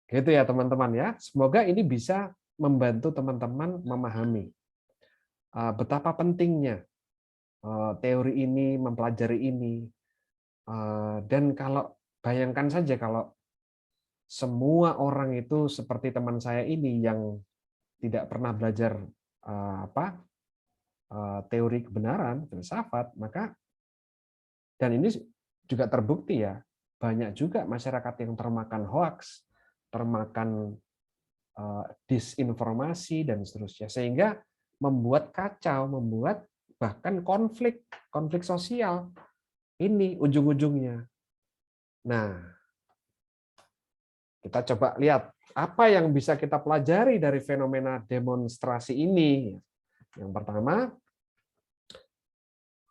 Gitu ya teman-teman ya. Semoga ini bisa membantu teman-teman memahami betapa pentingnya teori ini, mempelajari ini. Dan kalau bayangkan saja kalau semua orang itu seperti teman saya ini yang tidak pernah belajar teori kebenaran, filsafat, maka dan ini juga terbukti ya, banyak juga masyarakat yang termakan hoax, termakan disinformasi dan seterusnya, sehingga membuat kacau, membuat bahkan konflik sosial ini ujung-ujungnya. Nah, kita coba lihat apa yang bisa kita pelajari dari fenomena demonstrasi ini. Yang pertama,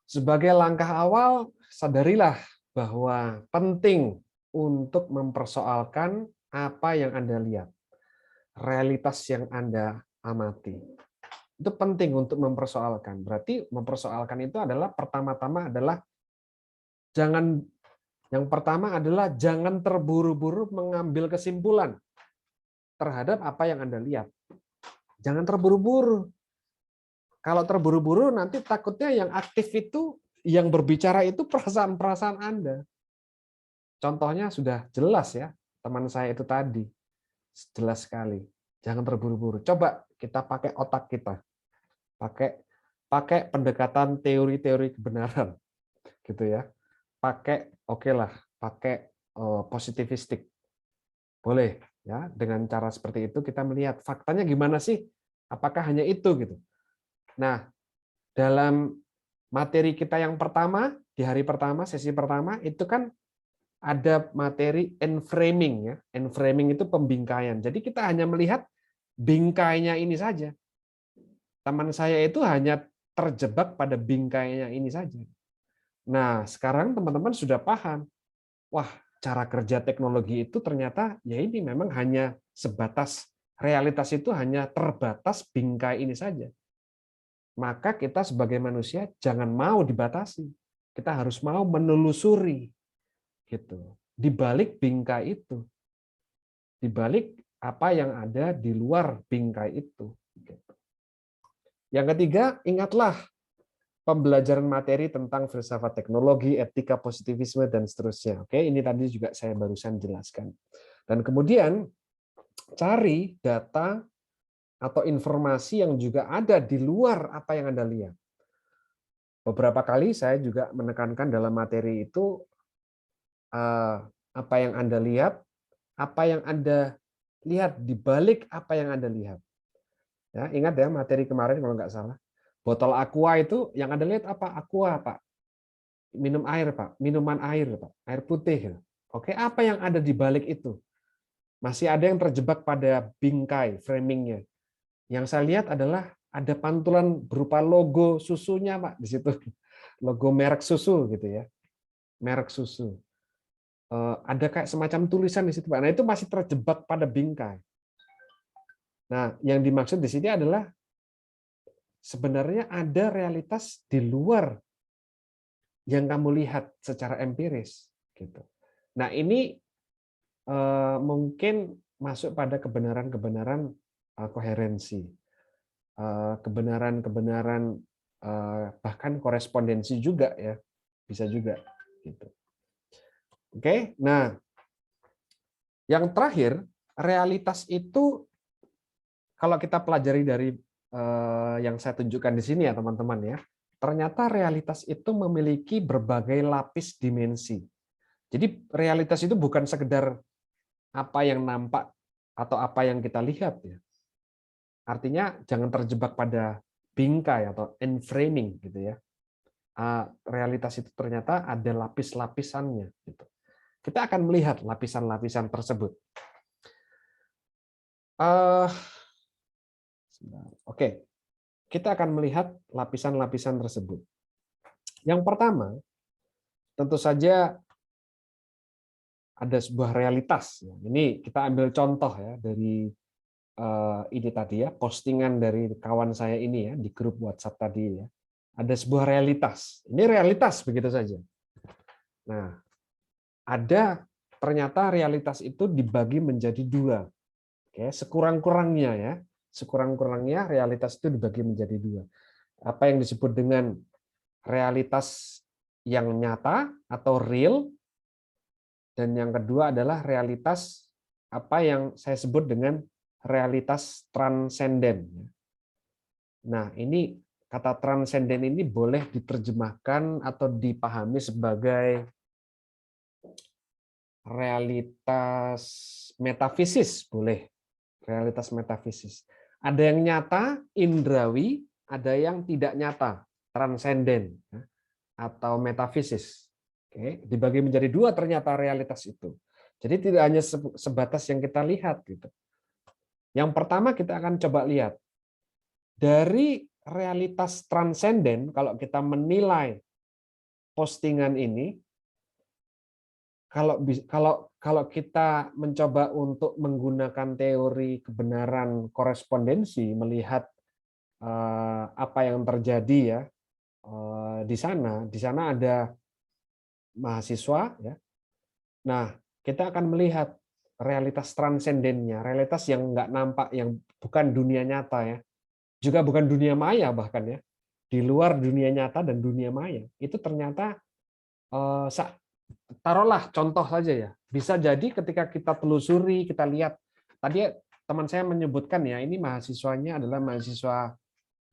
sebagai langkah awal, sadarilah bahwa penting untuk mempersoalkan apa yang Anda lihat, realitas yang Anda amati. Itu penting untuk mempersoalkan. Berarti mempersoalkan itu adalah pertama-tama adalah jangan terburu-buru mengambil kesimpulan terhadap apa yang Anda lihat. Jangan terburu-buru. Kalau terburu-buru nanti takutnya yang aktif itu, yang berbicara itu perasaan-perasaan Anda. Contohnya sudah jelas ya, teman saya itu tadi. Jelas sekali. Jangan terburu-buru. Coba kita pakai otak kita. Pakai pendekatan teori-teori kebenaran. Gitu ya. Pakai positivistik. Boleh ya, dengan cara seperti itu kita melihat faktanya gimana sih? Apakah hanya itu gitu. Nah, dalam materi kita yang pertama, di hari pertama, sesi pertama, itu kan ada materi enframing ya. Enframing itu pembingkaian. Jadi kita hanya melihat bingkainya ini saja. Teman saya itu hanya terjebak pada bingkainya ini saja. Nah, sekarang teman-teman sudah paham. Wah, cara kerja teknologi itu ternyata ya ini memang hanya sebatas, realitas itu hanya terbatas bingkai ini saja. Maka kita sebagai manusia jangan mau dibatasi. Kita harus mau menelusuri gitu. Di balik bingkai itu. Di balik apa yang ada di luar bingkai itu. Gitu. Yang ketiga, ingatlah pembelajaran materi tentang filsafat teknologi, etika positivisme, dan seterusnya. Oke, ini tadi juga saya barusan jelaskan. Dan kemudian cari data atau informasi yang juga ada di luar apa yang Anda lihat. Beberapa kali saya juga menekankan dalam materi itu apa yang Anda lihat, apa yang Anda lihat di balik apa yang Anda lihat. Ya, ingat ya materi kemarin kalau nggak salah. Botol aqua itu yang Anda lihat apa? Aqua, Pak. Minum air, Pak. Minuman air, Pak. Air putih. Oke, apa yang ada di balik itu? Masih ada yang terjebak pada bingkai, framingnya. Yang saya lihat adalah ada pantulan berupa logo susunya, Pak, di situ. Logo merek susu gitu ya. Merek susu. Ada kayak semacam tulisan di situ, Pak. Nah, itu masih terjebak pada bingkai. Nah, yang dimaksud di sini adalah sebenarnya ada realitas di luar yang kamu lihat secara empiris gitu. Nah, ini mungkin masuk pada kebenaran-kebenaran koherensi, kebenaran-kebenaran bahkan korespondensi juga ya, bisa juga gitu. Oke, nah yang terakhir, realitas itu kalau kita pelajari dari yang saya tunjukkan di sini ya teman-teman ya, ternyata realitas itu memiliki berbagai lapis dimensi. Jadi realitas itu bukan sekedar apa yang nampak atau apa yang kita lihat ya. Artinya jangan terjebak pada bingkai atau enframing gitu ya. Realitas itu ternyata ada lapis-lapisannya gitu. Kita akan melihat lapisan-lapisan tersebut. Oke, kita akan melihat lapisan-lapisan tersebut. Yang pertama, tentu saja ada sebuah realitas. Ini kita ambil contoh ya dari ini tadi ya, postingan dari kawan saya ini ya di grup WhatsApp tadi ya. Ada sebuah realitas. Ini realitas begitu saja. Nah, ada ternyata realitas itu dibagi menjadi dua. Oke, sekurang-kurangnya ya. Sekurang-kurangnya realitas itu dibagi menjadi dua. Apa yang disebut dengan realitas yang nyata atau real, dan yang kedua adalah realitas apa yang saya sebut dengan realitas transenden. Nah, ini kata transenden ini boleh diterjemahkan atau dipahami sebagai realitas metafisis, boleh. Realitas metafisis. Ada yang nyata, indrawi, ada yang tidak nyata, transenden atau metafisis. Oke, dibagi menjadi dua ternyata realitas itu. Jadi tidak hanya sebatas yang kita lihat gitu. Yang pertama kita akan coba lihat dari realitas transenden. Kalau kita menilai postingan ini, kalau kita mencoba untuk menggunakan teori kebenaran korespondensi, melihat apa yang terjadi ya di sana ada mahasiswa ya. Nah, kita akan melihat realitas transendennya, realitas yang nggak nampak, yang bukan dunia nyata ya, juga bukan dunia maya bahkan ya, di luar dunia nyata dan dunia maya itu ternyata taruhlah contoh saja ya, bisa jadi ketika kita telusuri, kita lihat tadi teman saya menyebutkan ya, ini mahasiswanya adalah mahasiswa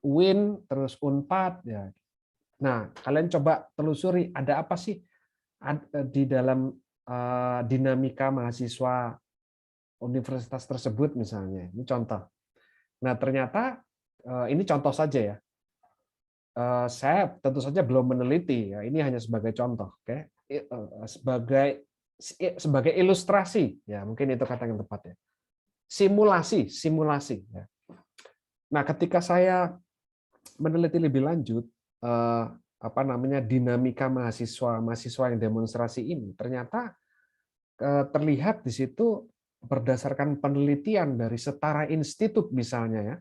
UIN terus Unpad ya. Nah, kalian coba telusuri ada apa sih di dalam dinamika mahasiswa universitas tersebut misalnya. Ini contoh. Nah, ternyata ini contoh saja ya. Saya tentu saja belum meneliti ya. Ini hanya sebagai contoh, oke. Sebagai sebagai ilustrasi, ya mungkin itu kata yang tepat ya. Simulasi ya. Nah, ketika saya meneliti lebih lanjut dinamika mahasiswa yang demonstrasi ini, ternyata terlihat di situ berdasarkan penelitian dari Setara Institut misalnya ya,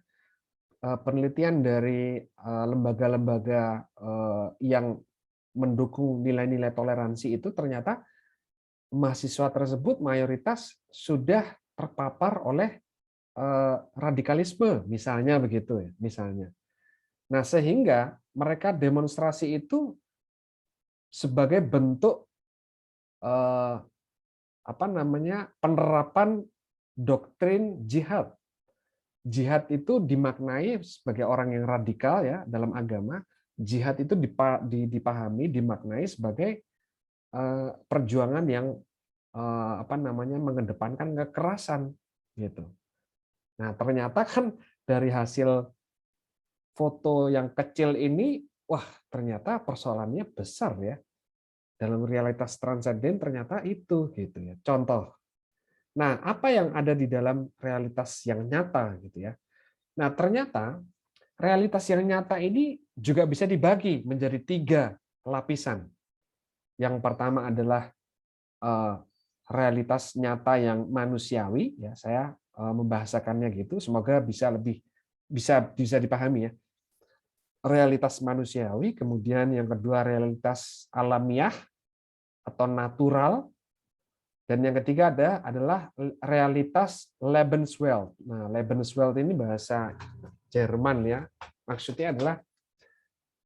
penelitian dari lembaga-lembaga yang mendukung nilai-nilai toleransi itu, ternyata mahasiswa tersebut mayoritas sudah terpapar oleh radikalisme, misalnya begitu ya, misalnya. Nah, sehingga mereka demonstrasi itu sebagai bentuk penerapan doktrin jihad. Jihad itu dimaknai sebagai orang yang radikal ya dalam agama. Jihad itu dipahami, dimaknai sebagai perjuangan yang mengedepankan kekerasan gitu. Nah, ternyata kan dari hasil foto yang kecil ini, wah ternyata persoalannya besar ya. Dalam realitas transenden ternyata itu gitu ya. Contoh. Nah, apa yang ada di dalam realitas yang nyata gitu ya. Nah, ternyata realitas yang nyata ini juga bisa dibagi menjadi 3 lapisan. Yang pertama adalah realitas nyata yang manusiawi ya, saya membahasakannya gitu, semoga bisa dipahami ya. Realitas manusiawi, kemudian yang kedua realitas alamiah atau natural, dan yang ketiga adalah realitas Lebenswelt. Nah, Lebenswelt ini bahasa Jerman ya, maksudnya adalah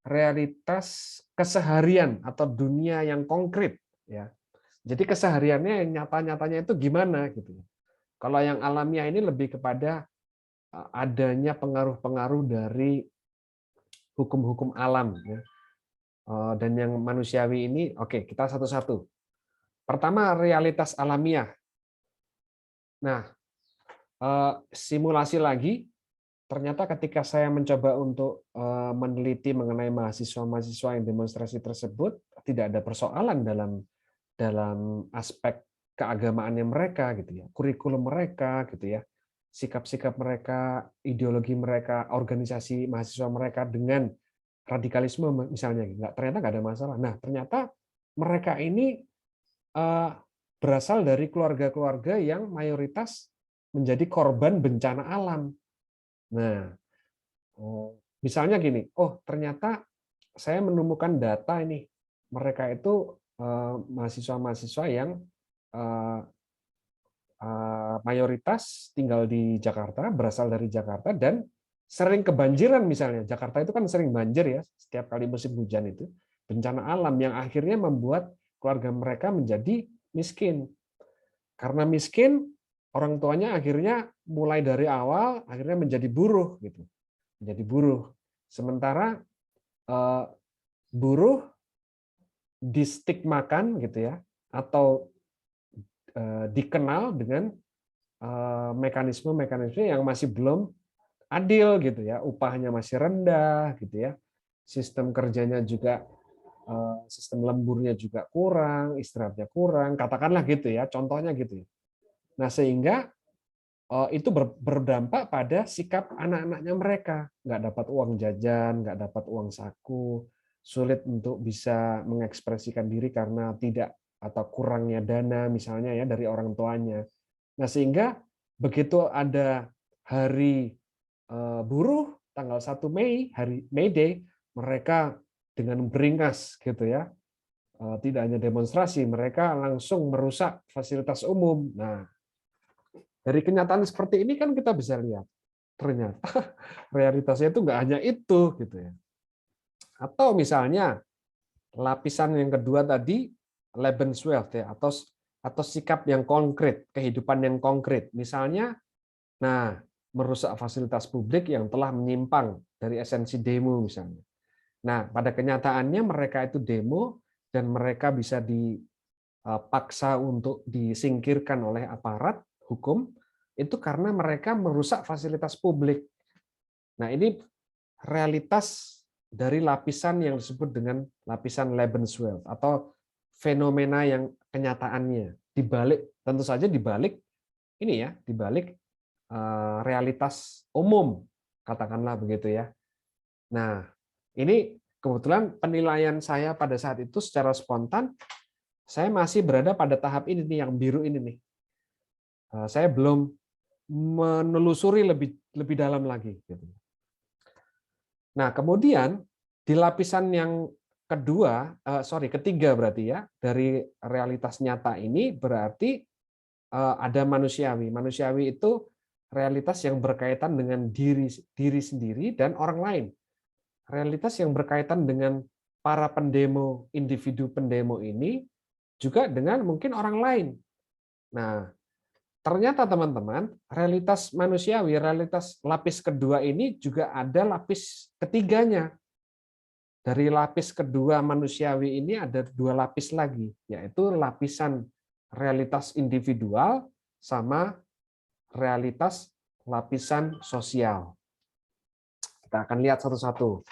realitas keseharian atau dunia yang konkret ya. Jadi kesehariannya nyata-nyatanya itu gimana gitu. Kalau yang alamiah ini lebih kepada adanya pengaruh-pengaruh dari hukum-hukum alam ya. Dan yang manusiawi ini oke, kita satu-satu. Pertama realitas alamiah. Nah, simulasi lagi, ternyata ketika saya mencoba untuk meneliti mengenai mahasiswa-mahasiswa yang demonstrasi tersebut, tidak ada persoalan dalam aspek keagamaannya mereka gitu ya, kurikulum mereka gitu ya, sikap-sikap mereka, ideologi mereka, organisasi mahasiswa mereka dengan radikalisme misalnya, ternyata nggak ada masalah. Nah, ternyata mereka ini berasal dari keluarga-keluarga yang mayoritas menjadi korban bencana alam. Nah, misalnya gini, oh ternyata saya menemukan data ini, mereka itu mahasiswa-mahasiswa yang mayoritas tinggal di Jakarta, berasal dari Jakarta, dan sering kebanjiran misalnya. Jakarta itu kan sering banjir ya, setiap kali musim hujan itu. Bencana alam yang akhirnya membuat keluarga mereka menjadi miskin. Karena miskin, orang tuanya akhirnya mulai dari awal akhirnya menjadi buruh gitu. Menjadi buruh. Sementara buruh distigmakan gitu ya, atau dikenal dengan mekanisme-mekanisme yang masih belum adil gitu ya, upahnya masih rendah gitu ya, sistem kerjanya juga, sistem lemburnya juga kurang, istirahatnya kurang, katakanlah gitu ya, contohnya gitu ya. Nah, sehingga itu berdampak pada sikap anak-anaknya mereka, nggak dapat uang jajan, nggak dapat uang saku, sulit untuk bisa mengekspresikan diri karena tidak atau kurangnya dana misalnya ya dari orang tuanya. Nah, sehingga begitu ada hari buruh tanggal 1 Mei, hari May Day, mereka dengan beringas gitu ya. Tidak hanya demonstrasi, mereka langsung merusak fasilitas umum. Nah, dari kenyataan seperti ini kan kita bisa lihat ternyata realitasnya itu nggak hanya itu gitu ya. Atau misalnya lapisan yang kedua tadi Lebenswelt ya, atau sikap yang konkret, kehidupan yang konkret. Misalnya, nah merusak fasilitas publik yang telah menyimpang dari esensi demo misalnya. Nah, pada kenyataannya mereka itu demo dan mereka bisa dipaksa untuk disingkirkan oleh aparat hukum itu karena mereka merusak fasilitas publik. Nah, ini realitas dari lapisan yang disebut dengan lapisan Lebenswelt atau fenomena yang kenyataannya. Tentu saja dibalik ini ya, dibalik realitas umum, katakanlah begitu ya. Nah, ini kebetulan penilaian saya pada saat itu secara spontan, saya masih berada pada tahap ini nih, yang biru ini nih. Saya belum menelusuri lebih dalam lagi. Nah, kemudian di lapisan yang ketiga berarti ya, dari realitas nyata ini berarti ada manusiawi. Manusiawi itu realitas yang berkaitan dengan diri sendiri dan orang lain. Realitas yang berkaitan dengan para pendemo, individu pendemo ini juga dengan mungkin orang lain. Nah, ternyata teman-teman, realitas manusiawi, realitas lapis kedua ini juga ada lapis ketiganya. Dari lapis kedua manusiawi ini ada dua lapis lagi, yaitu lapisan realitas individual sama realitas lapisan sosial. Kita akan lihat satu-satu.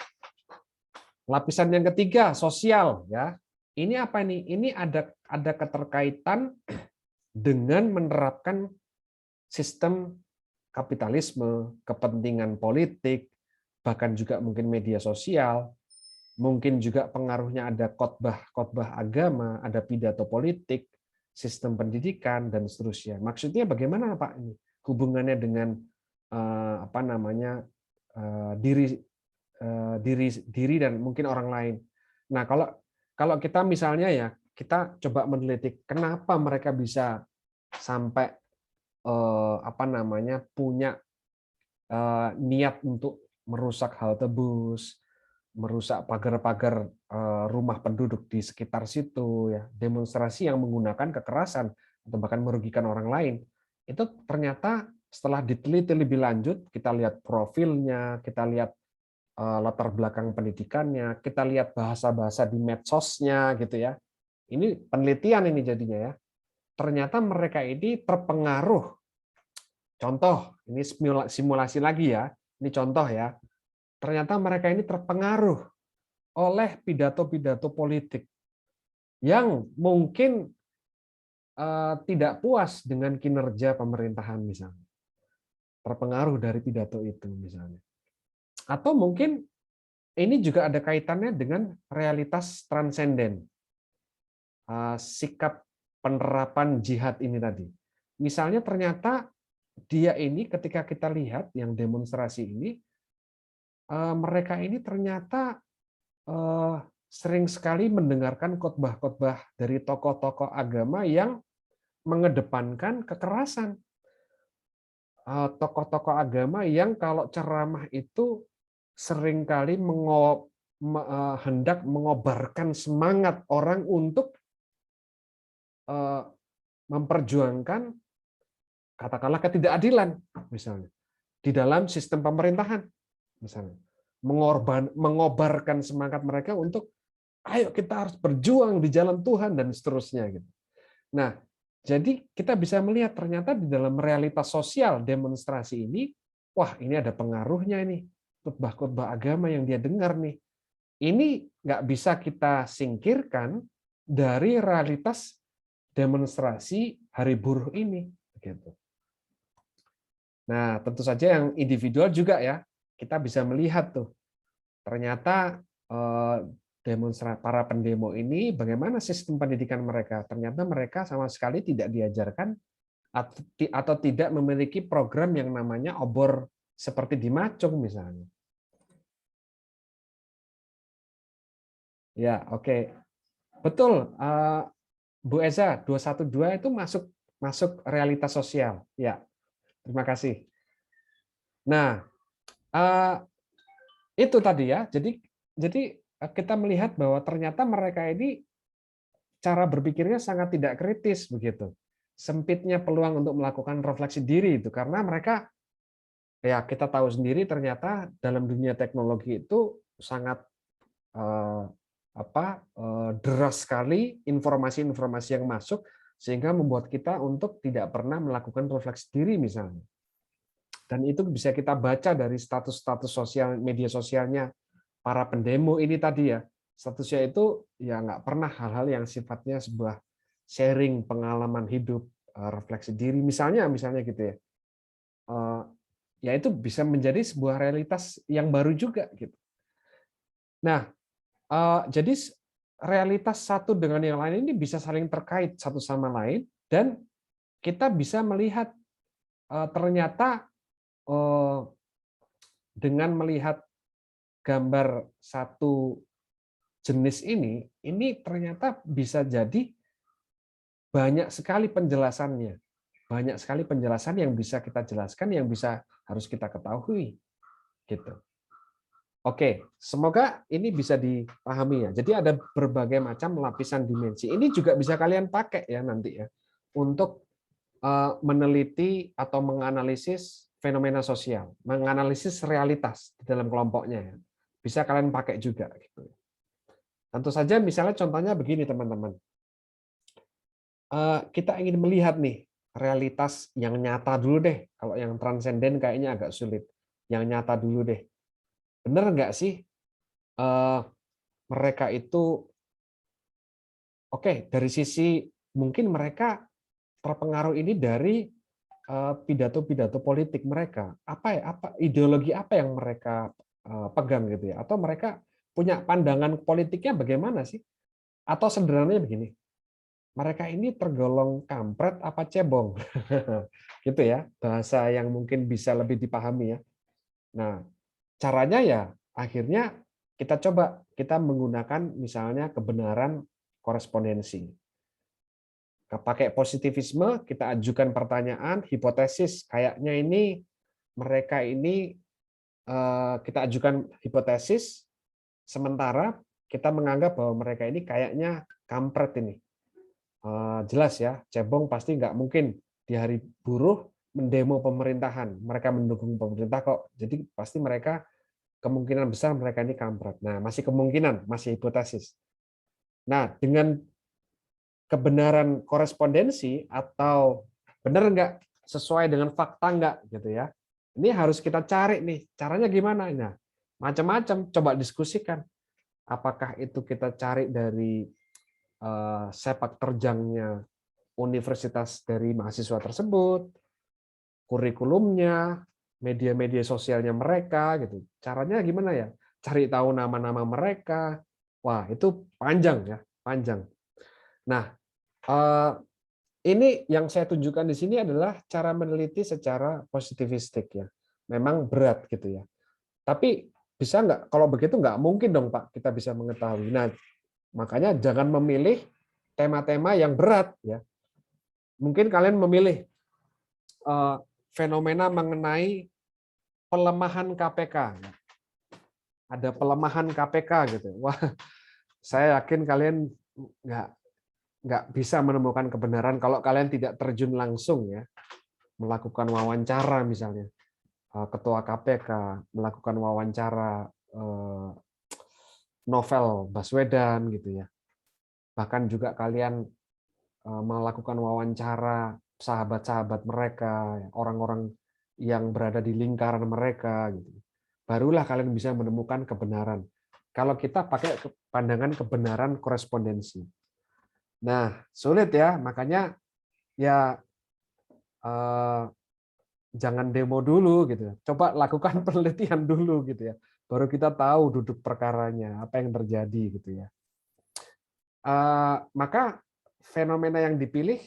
Lapisan yang ketiga, sosial, ya. Ini apa nih? Ini ada keterkaitan dengan menerapkan sistem kapitalisme, kepentingan politik, bahkan juga mungkin media sosial, mungkin juga pengaruhnya ada khotbah agama, ada pidato politik, sistem pendidikan, dan seterusnya. Maksudnya bagaimana Pak ini hubungannya dengan diri dan mungkin orang lain. Nah, kalau kita misalnya ya, kita coba meneliti kenapa mereka bisa sampai punya niat untuk merusak halte bus, merusak pagar-pagar rumah penduduk di sekitar situ, ya, demonstrasi yang menggunakan kekerasan atau bahkan merugikan orang lain. Itu ternyata setelah diteliti lebih lanjut, kita lihat profilnya, kita lihat latar belakang pendidikannya, kita lihat bahasa-bahasa di medsosnya gitu ya. Ini penelitian ini jadinya ya. Ternyata mereka ini terpengaruh. Contoh, ini simulasi lagi ya. Ini contoh ya. Ternyata mereka ini terpengaruh oleh pidato-pidato politik yang mungkin tidak puas dengan kinerja pemerintahan misalnya. Terpengaruh dari pidato itu misalnya. Atau mungkin ini juga ada kaitannya dengan realitas transenden. Sikap penerapan jihad ini tadi. Misalnya ternyata dia ini ketika kita lihat yang demonstrasi ini, mereka ini ternyata sering sekali mendengarkan khotbah-khotbah dari tokoh-tokoh agama yang mengedepankan kekerasan. Tokoh-tokoh agama yang kalau ceramah itu seringkali hendak mengobarkan semangat orang untuk memperjuangkan katakanlah ketidakadilan misalnya di dalam sistem pemerintahan misalnya, mengobarkan semangat mereka untuk ayo kita harus berjuang di jalan Tuhan dan seterusnya gitu. Nah, jadi kita bisa melihat ternyata di dalam realitas sosial demonstrasi ini, wah ini ada pengaruhnya ini khotbah-khotbah agama yang dia dengar nih. Ini nggak bisa kita singkirkan dari realitas demonstrasi Hari Buruh ini. Gitu. Nah, tentu saja yang individual juga ya, kita bisa melihat tuh, ternyata para pendemo ini bagaimana sistem pendidikan mereka. Ternyata mereka sama sekali tidak diajarkan atau tidak memiliki program yang namanya obor seperti di Macung misalnya. Ya, oke. Betul, Bu Eza, 212 itu masuk realitas sosial. Ya, terima kasih. Nah, itu tadi ya. Jadi kita melihat bahwa ternyata mereka ini cara berpikirnya sangat tidak kritis begitu. Sempitnya peluang untuk melakukan refleksi diri itu karena mereka ya kita tahu sendiri ternyata dalam dunia teknologi itu sangat deras sekali informasi-informasi yang masuk sehingga membuat kita untuk tidak pernah melakukan refleksi diri misalnya. Dan itu bisa kita baca dari status-status sosial media sosialnya para pendemo ini tadi ya. Statusnya itu ya nggak pernah hal-hal yang sifatnya sebuah sharing pengalaman hidup, refleksi diri, misalnya gitu ya. Ya itu bisa menjadi sebuah realitas yang baru juga gitu. Nah, jadi realitas satu dengan yang lain ini bisa saling terkait satu sama lain, dan kita bisa melihat ternyata dengan melihat gambar satu jenis ini ternyata bisa jadi banyak sekali penjelasannya. Banyak sekali penjelasan yang bisa kita jelaskan, yang bisa harus kita ketahui. Gitu. Oke, semoga ini bisa dipahami ya. Jadi ada berbagai macam lapisan dimensi. Ini juga bisa kalian pakai ya nanti ya untuk meneliti atau menganalisis fenomena sosial, menganalisis realitas di dalam kelompoknya ya. Bisa kalian pakai juga gitu. Tentu saja misalnya contohnya begini teman-teman. Kita ingin melihat nih realitas yang nyata dulu deh. Kalau yang transenden kayaknya agak sulit. Yang nyata dulu deh. Benar nggak sih mereka itu oke dari sisi mungkin mereka terpengaruh ini dari pidato-pidato politik mereka. Apa ideologi apa yang mereka pegang gitu ya? Atau mereka punya pandangan politiknya bagaimana sih? Atau sederhananya begini, mereka ini tergolong kampret apa cebong? Gitu ya, bahasa yang mungkin bisa lebih dipahami ya. Nah, caranya ya akhirnya kita menggunakan misalnya kebenaran korespondensi. Pakai positivisme, kita ajukan pertanyaan, hipotesis, kayaknya ini mereka ini kita ajukan hipotesis, sementara kita menganggap bahwa mereka ini kayaknya kampret ini. Jelas ya, cebong pasti nggak mungkin di hari buruh mendemo pemerintahan. Mereka mendukung pemerintah kok. Jadi pasti mereka kemungkinan besar mereka ini kampret. Nah, masih kemungkinan, masih hipotesis. Nah, dengan kebenaran korespondensi atau benar nggak sesuai dengan fakta nggak gitu ya. Ini harus kita cari nih, caranya gimana? Nah, macam-macam, coba diskusikan. Apakah itu kita cari dari sepak terjangnya universitas dari mahasiswa tersebut, kurikulumnya, media-media sosialnya mereka gitu. Caranya gimana ya? Cari tahu nama-nama mereka. Wah, itu panjang ya, panjang. Nah, ini yang saya tunjukkan di sini adalah cara meneliti secara positivistik ya. Memang berat gitu ya. Tapi bisa nggak? Kalau begitu nggak mungkin dong Pak kita bisa mengetahui. Nah, makanya jangan memilih tema-tema yang berat ya. Mungkin kalian memilih fenomena mengenai pelemahan KPK. Ada pelemahan KPK gitu. Wah, saya yakin kalian nggak bisa menemukan kebenaran kalau kalian tidak terjun langsung ya, melakukan wawancara misalnya ketua KPK, melakukan wawancara novel Baswedan gitu ya. Bahkan juga kalian melakukan wawancara sahabat-sahabat mereka, orang-orang yang berada di lingkaran mereka gitu. Barulah kalian bisa menemukan kebenaran. Kalau kita pakai pandangan kebenaran korespondensi. Nah, sulit ya, makanya ya jangan demo dulu gitu. Coba lakukan penelitian dulu gitu ya. Baru kita tahu duduk perkaranya, apa yang terjadi gitu ya. Maka fenomena yang dipilih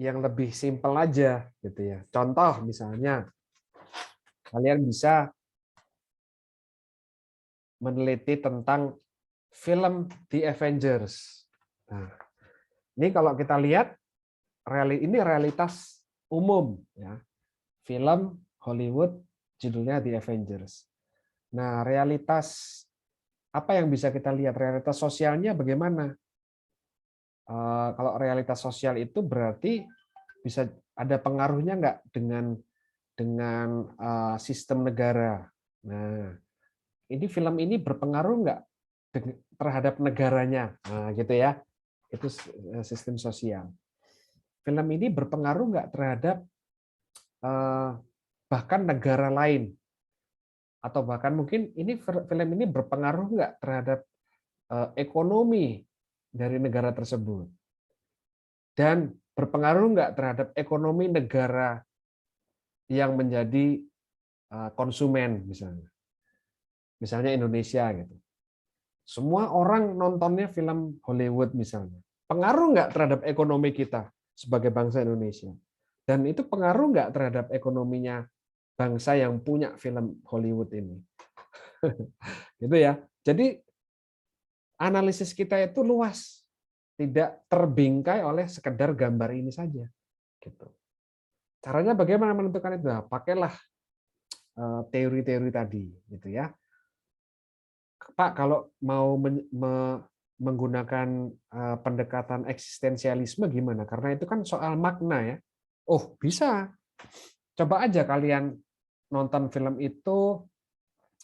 yang lebih simpel aja gitu ya. Contoh misalnya kalian bisa meneliti tentang film The Avengers. Nah, ini kalau kita lihat ini realitas umum ya. Film Hollywood judulnya The Avengers. Nah, realitas apa yang bisa kita lihat? Realitas sosialnya bagaimana? Kalau realitas sosial itu berarti bisa ada pengaruhnya nggak dengan sistem negara. Nah, ini film ini berpengaruh nggak terhadap negaranya? Nah, gitu ya. Itu sistem sosial. Film ini berpengaruh nggak terhadap bahkan negara lain? Atau bahkan mungkin ini film ini berpengaruh nggak terhadap ekonomi dari negara tersebut dan berpengaruh nggak terhadap ekonomi negara yang menjadi konsumen misalnya Indonesia gitu. Semua orang nontonnya film Hollywood misalnya. Pengaruh nggak terhadap ekonomi kita sebagai bangsa Indonesia? Dan itu pengaruh nggak terhadap ekonominya bangsa yang punya film Hollywood ini? Gitu ya. Jadi analisis kita itu luas, tidak terbingkai oleh sekedar gambar ini saja. Gitu. Caranya bagaimana menentukan itu? Nah, pakailah teori-teori tadi, gitu ya. Pak, kalau mau menggunakan pendekatan eksistensialisme gimana? Karena itu kan soal makna ya. Oh, bisa. Coba aja kalian nonton film itu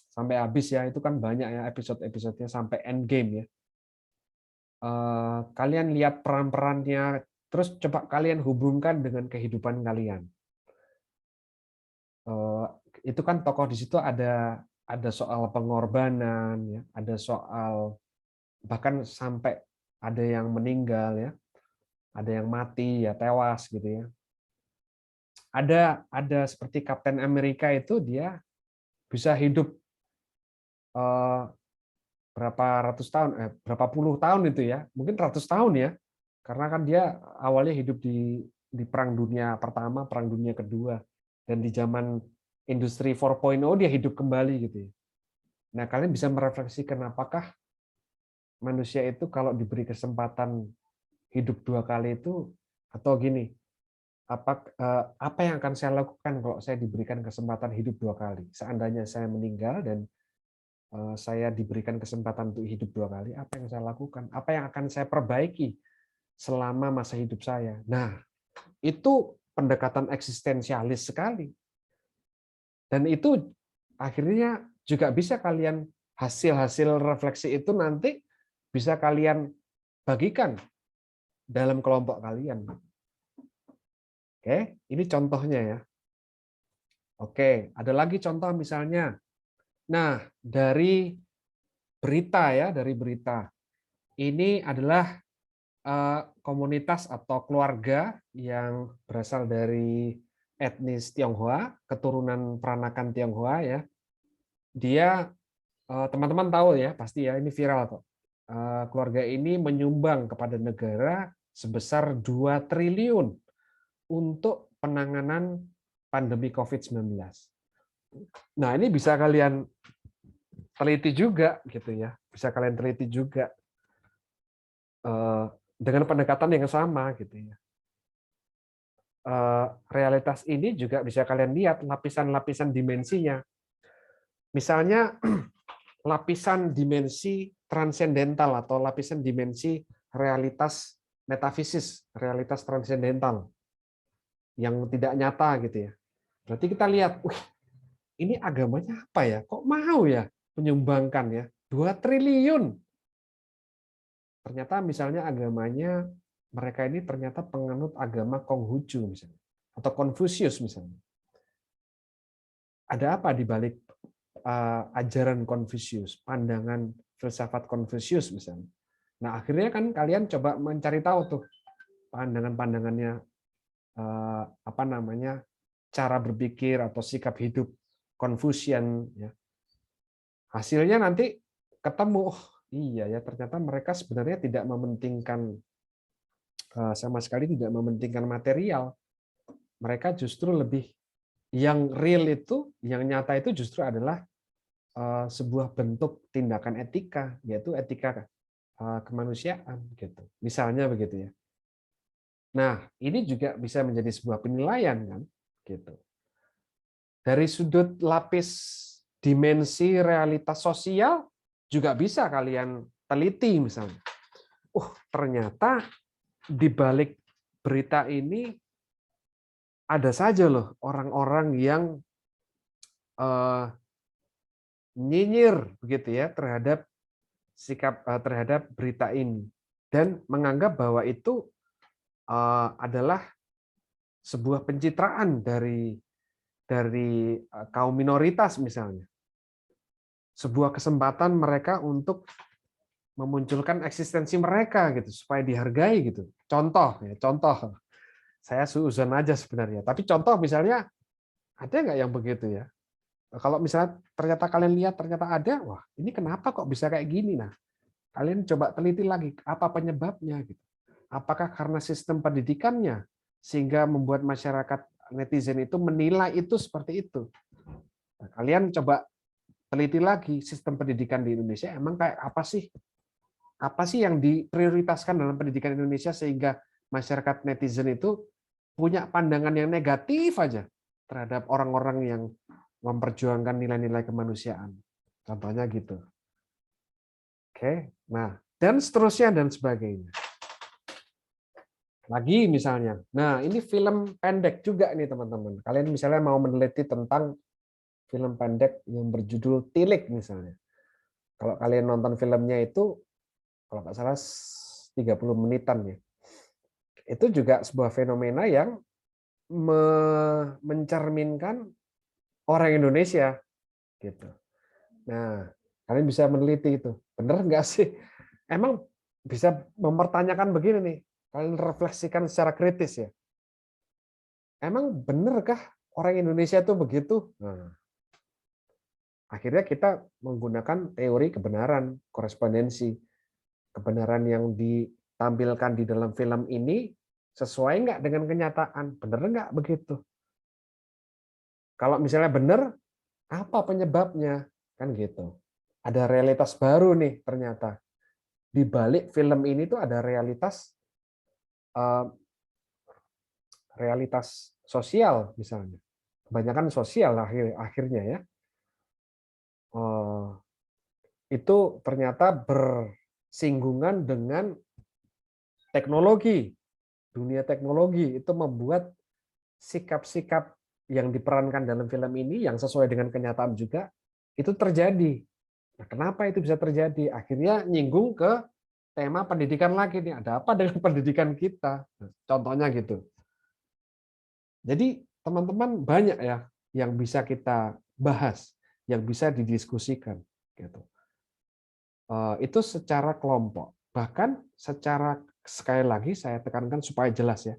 sampai habis ya. Itu kan banyak ya episode-episodenya sampai endgame ya. Kalian lihat peran-perannya, terus coba kalian hubungkan dengan kehidupan kalian. Itu kan tokoh di situ ada soal pengorbanan, ya, ada soal bahkan sampai ada yang meninggal ya, ada yang mati ya, tewas gitu ya. Ada seperti Kapten Amerika itu dia bisa hidup berapa puluh tahun itu ya, mungkin ratus tahun ya, karena kan dia awalnya hidup di Perang Dunia Pertama, Perang Dunia Kedua, dan di zaman Industri 4.0 dia hidup kembali gitu ya. Nah, kalian bisa merefleksikan apakah manusia itu kalau diberi kesempatan hidup dua kali itu, atau gini, apa yang akan saya lakukan kalau saya diberikan kesempatan hidup dua kali? Seandainya saya meninggal dan saya diberikan kesempatan untuk hidup dua kali, apa yang saya lakukan? Apa yang akan saya perbaiki selama masa hidup saya? Nah, itu pendekatan eksistensialis sekali. Dan itu akhirnya juga bisa kalian hasil-hasil refleksi itu nanti bisa kalian bagikan dalam kelompok kalian. Oke, ini contohnya ya. Oke, ada lagi contoh misalnya. Nah, dari berita ya, dari berita. Ini adalah komunitas atau keluarga yang berasal dari etnis Tionghoa, keturunan peranakan Tionghoa ya. Dia teman-teman tahu ya, pasti ya, ini viral kok. Keluarga ini menyumbang kepada negara sebesar 2 triliun untuk penanganan pandemi COVID-19. Nah, ini bisa kalian teliti juga gitu ya. Bisa kalian teliti juga dengan pendekatan yang sama gitu ya. Realitas ini juga bisa kalian lihat lapisan-lapisan dimensinya. Misalnya lapisan dimensi transendental atau lapisan dimensi realitas metafisis, realitas transendental yang tidak nyata gitu ya. Berarti kita lihat, ini agamanya apa ya? Kok mau ya menyumbangkan ya 2 triliun? Ternyata misalnya agamanya mereka ini ternyata penganut agama Konghucu misalnya atau Konfusius misalnya. Ada apa di balik ajaran Konfusius, pandangan filsafat Konfusius misalnya. Nah, akhirnya kan kalian coba mencari tahu tuh pandangan-pandangannya apa namanya? Cara berpikir atau sikap hidup Confucian ya. Hasilnya nanti ketemu, oh, iya ya ternyata mereka sebenarnya tidak mementingkan sama sekali tidak mementingkan material. Mereka justru lebih yang real itu, yang nyata itu justru adalah sebuah bentuk tindakan etika, yaitu etika kemanusiaan gitu. Misalnya begitu ya. Nah, ini juga bisa menjadi sebuah penilaian kan gitu. Dari sudut lapis dimensi realitas sosial juga bisa kalian teliti misalnya. Ternyata di balik berita ini ada saja loh orang-orang yang nyinyir begitu ya terhadap terhadap berita ini dan menganggap bahwa itu adalah sebuah pencitraan dari kaum minoritas misalnya. Sebuah kesempatan mereka untuk memunculkan eksistensi mereka gitu supaya dihargai gitu. Contoh ya, contoh. Saya suuzon aja sebenarnya. Tapi contoh misalnya ada nggak yang begitu ya? Kalau misalnya ternyata kalian lihat ternyata ada, wah ini kenapa kok bisa kayak gini? Nah, kalian coba teliti lagi apa penyebabnya gitu. Apakah karena sistem pendidikannya sehingga membuat masyarakat netizen itu menilai itu seperti itu? Nah, kalian coba teliti lagi sistem pendidikan di Indonesia emang kayak apa sih? Apa sih yang diprioritaskan dalam pendidikan Indonesia sehingga masyarakat netizen itu punya pandangan yang negatif aja terhadap orang-orang yang memperjuangkan nilai-nilai kemanusiaan. Contohnya gitu. Oke, nah dan seterusnya dan sebagainya. Lagi misalnya, nah ini film pendek juga nih teman-teman. Kalian misalnya mau meneliti tentang film pendek yang berjudul Tilik misalnya. Kalau kalian nonton filmnya itu, kalau nggak salah 30 menitan ya. Itu juga sebuah fenomena yang mencerminkan orang Indonesia gitu. Nah, kalian bisa meneliti itu. Bener nggak sih? Emang bisa mempertanyakan begini nih. Kalian refleksikan secara kritis ya. Emang benerkah orang Indonesia itu begitu? Nah, akhirnya kita menggunakan teori kebenaran, korespondensi. Kebenaran yang ditampilkan di dalam film ini sesuai nggak dengan kenyataan? Bener nggak begitu? Kalau misalnya bener, apa penyebabnya? Kan gitu. Ada realitas baru nih ternyata. Di balik film ini tuh ada realitas sosial misalnya. Kebanyakan sosial akhirnya ya. Itu ternyata bersinggungan dengan teknologi. Dunia teknologi itu membuat sikap-sikap yang diperankan dalam film ini yang sesuai dengan kenyataan juga itu terjadi. Nah, kenapa itu bisa terjadi? Akhirnya nyinggung ke tema pendidikan lagi nih. Ada apa dengan pendidikan kita? Nah, contohnya gitu. Jadi teman-teman banyak ya yang bisa kita bahas, yang bisa didiskusikan. Gitu. Itu secara kelompok. Bahkan secara sekali lagi saya tekankan supaya jelas ya.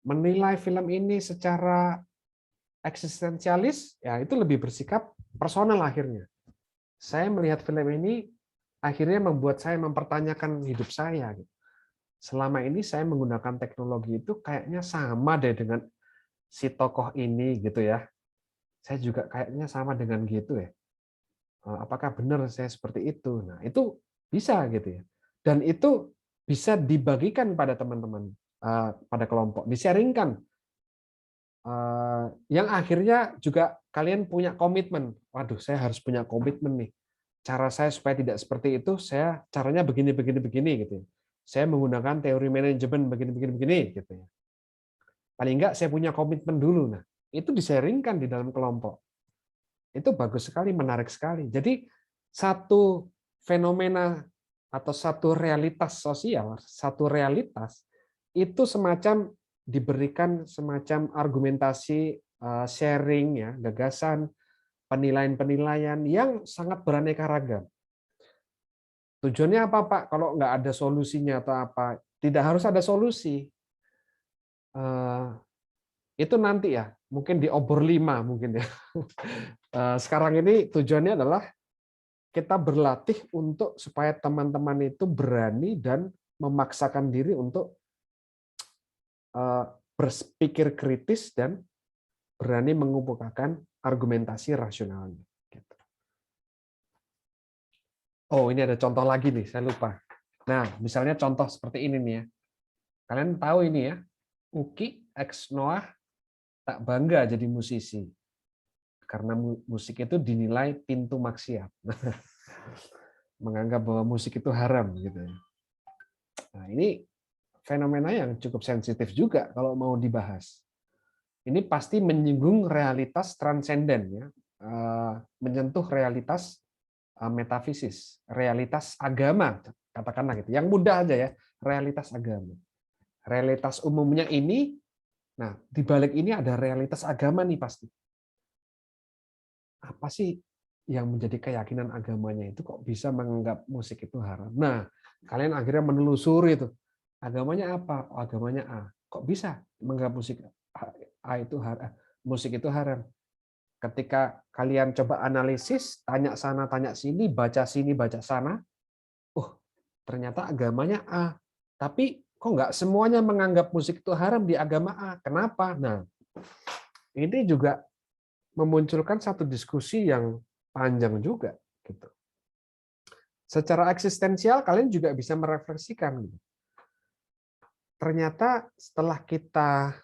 Menilai film ini secara eksistensialis ya itu lebih bersikap personal akhirnya. Saya melihat film ini akhirnya membuat saya mempertanyakan hidup saya. Selama ini saya menggunakan teknologi itu kayaknya sama deh dengan si tokoh ini gitu ya. Saya juga kayaknya sama dengan gitu ya. Apakah benar saya seperti itu? Nah, itu bisa gitu ya. Dan itu bisa dibagikan pada teman-teman, pada kelompok, di-sharingkan. Yang akhirnya juga kalian punya komitmen. Waduh, saya harus punya komitmen nih. Cara saya supaya tidak seperti itu, saya caranya begini, begini, begini gitu ya. Saya menggunakan teori manajemen begini, begini, begini gitu ya. Paling enggak saya punya komitmen dulu. Nah, itu di-sharingkan di dalam kelompok. Itu bagus sekali, menarik sekali. Jadi satu fenomena atau satu realitas sosial, satu realitas itu semacam diberikan semacam argumentasi, sharing ya, gagasan, penilaian-penilaian yang sangat beraneka ragam. Tujuannya apa, Pak? Kalau nggak ada solusinya atau apa? Tidak harus ada solusi. Itu nanti ya, mungkin di obor 5 mungkin ya. Sekarang ini tujuannya adalah kita berlatih untuk supaya teman-teman itu berani dan memaksakan diri untuk berpikir kritis dan berani mengemukakan argumentasi rasionalnya. Gitu. Oh, ini ada contoh lagi nih, saya lupa. Nah, misalnya contoh seperti ini nih ya. Kalian tahu ini ya, Uki X Noah tak bangga jadi musisi. Karena musik itu dinilai pintu maksiat. Menganggap bahwa musik itu haram gitu ya. Nah, ini fenomena yang cukup sensitif juga kalau mau dibahas. Ini pasti menyinggung realitas transenden ya, menyentuh realitas metafisis, realitas agama katakanlah gitu. Yang mudah aja ya, realitas agama. Realitas umumnya ini, nah di balik ini ada realitas agama nih pasti. Apa sih yang menjadi keyakinan agamanya itu kok bisa menganggap musik itu haram. Nah, kalian akhirnya menelusuri itu. Agamanya apa? Oh, agamanya A. Kok bisa menganggap A itu haram, musik itu haram? Ketika kalian coba analisis, tanya sana, tanya sini, baca sana, ternyata agamanya A. Tapi kok nggak semuanya menganggap musik itu haram di agama A? Kenapa? Nah, ini juga memunculkan satu diskusi yang panjang juga. Gitu. Secara eksistensial, kalian juga bisa merefleksikan. Gitu. Ternyata setelah kita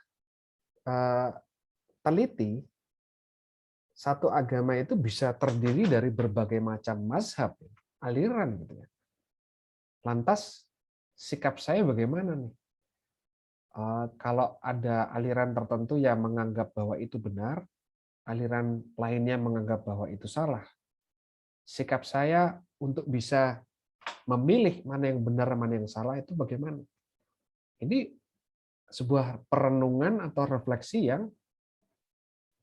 teliti, satu agama itu bisa terdiri dari berbagai macam mazhab, aliran. Gitu ya. Lantas, sikap saya bagaimana nih? Kalau ada aliran tertentu yang menganggap bahwa itu benar, aliran lainnya menganggap bahwa itu salah. Sikap saya untuk bisa memilih mana yang benar, mana yang salah itu bagaimana? Ini sebuah perenungan atau refleksi yang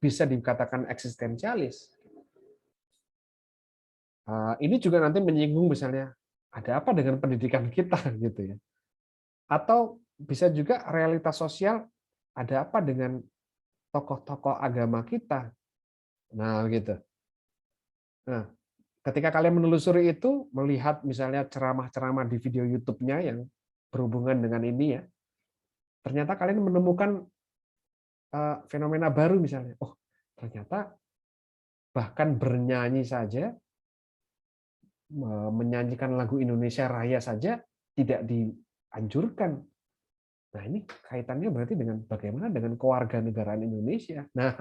bisa dikatakan eksistensialis. Ini juga nanti menyinggung misalnya ada apa dengan pendidikan kita gitu ya. Atau bisa juga realitas sosial ada apa dengan tokoh-tokoh agama kita. Nah, gitu. Nah, ketika kalian menelusuri itu, melihat misalnya ceramah-ceramah di video YouTube-nya yang berhubungan dengan ini ya, ternyata kalian menemukan fenomena baru misalnya. Oh, ternyata bahkan bernyanyi saja, menyanyikan lagu Indonesia Raya saja tidak dianjurkan. Nah, ini kaitannya berarti dengan bagaimana dengan kewarganegaraan Indonesia. Nah,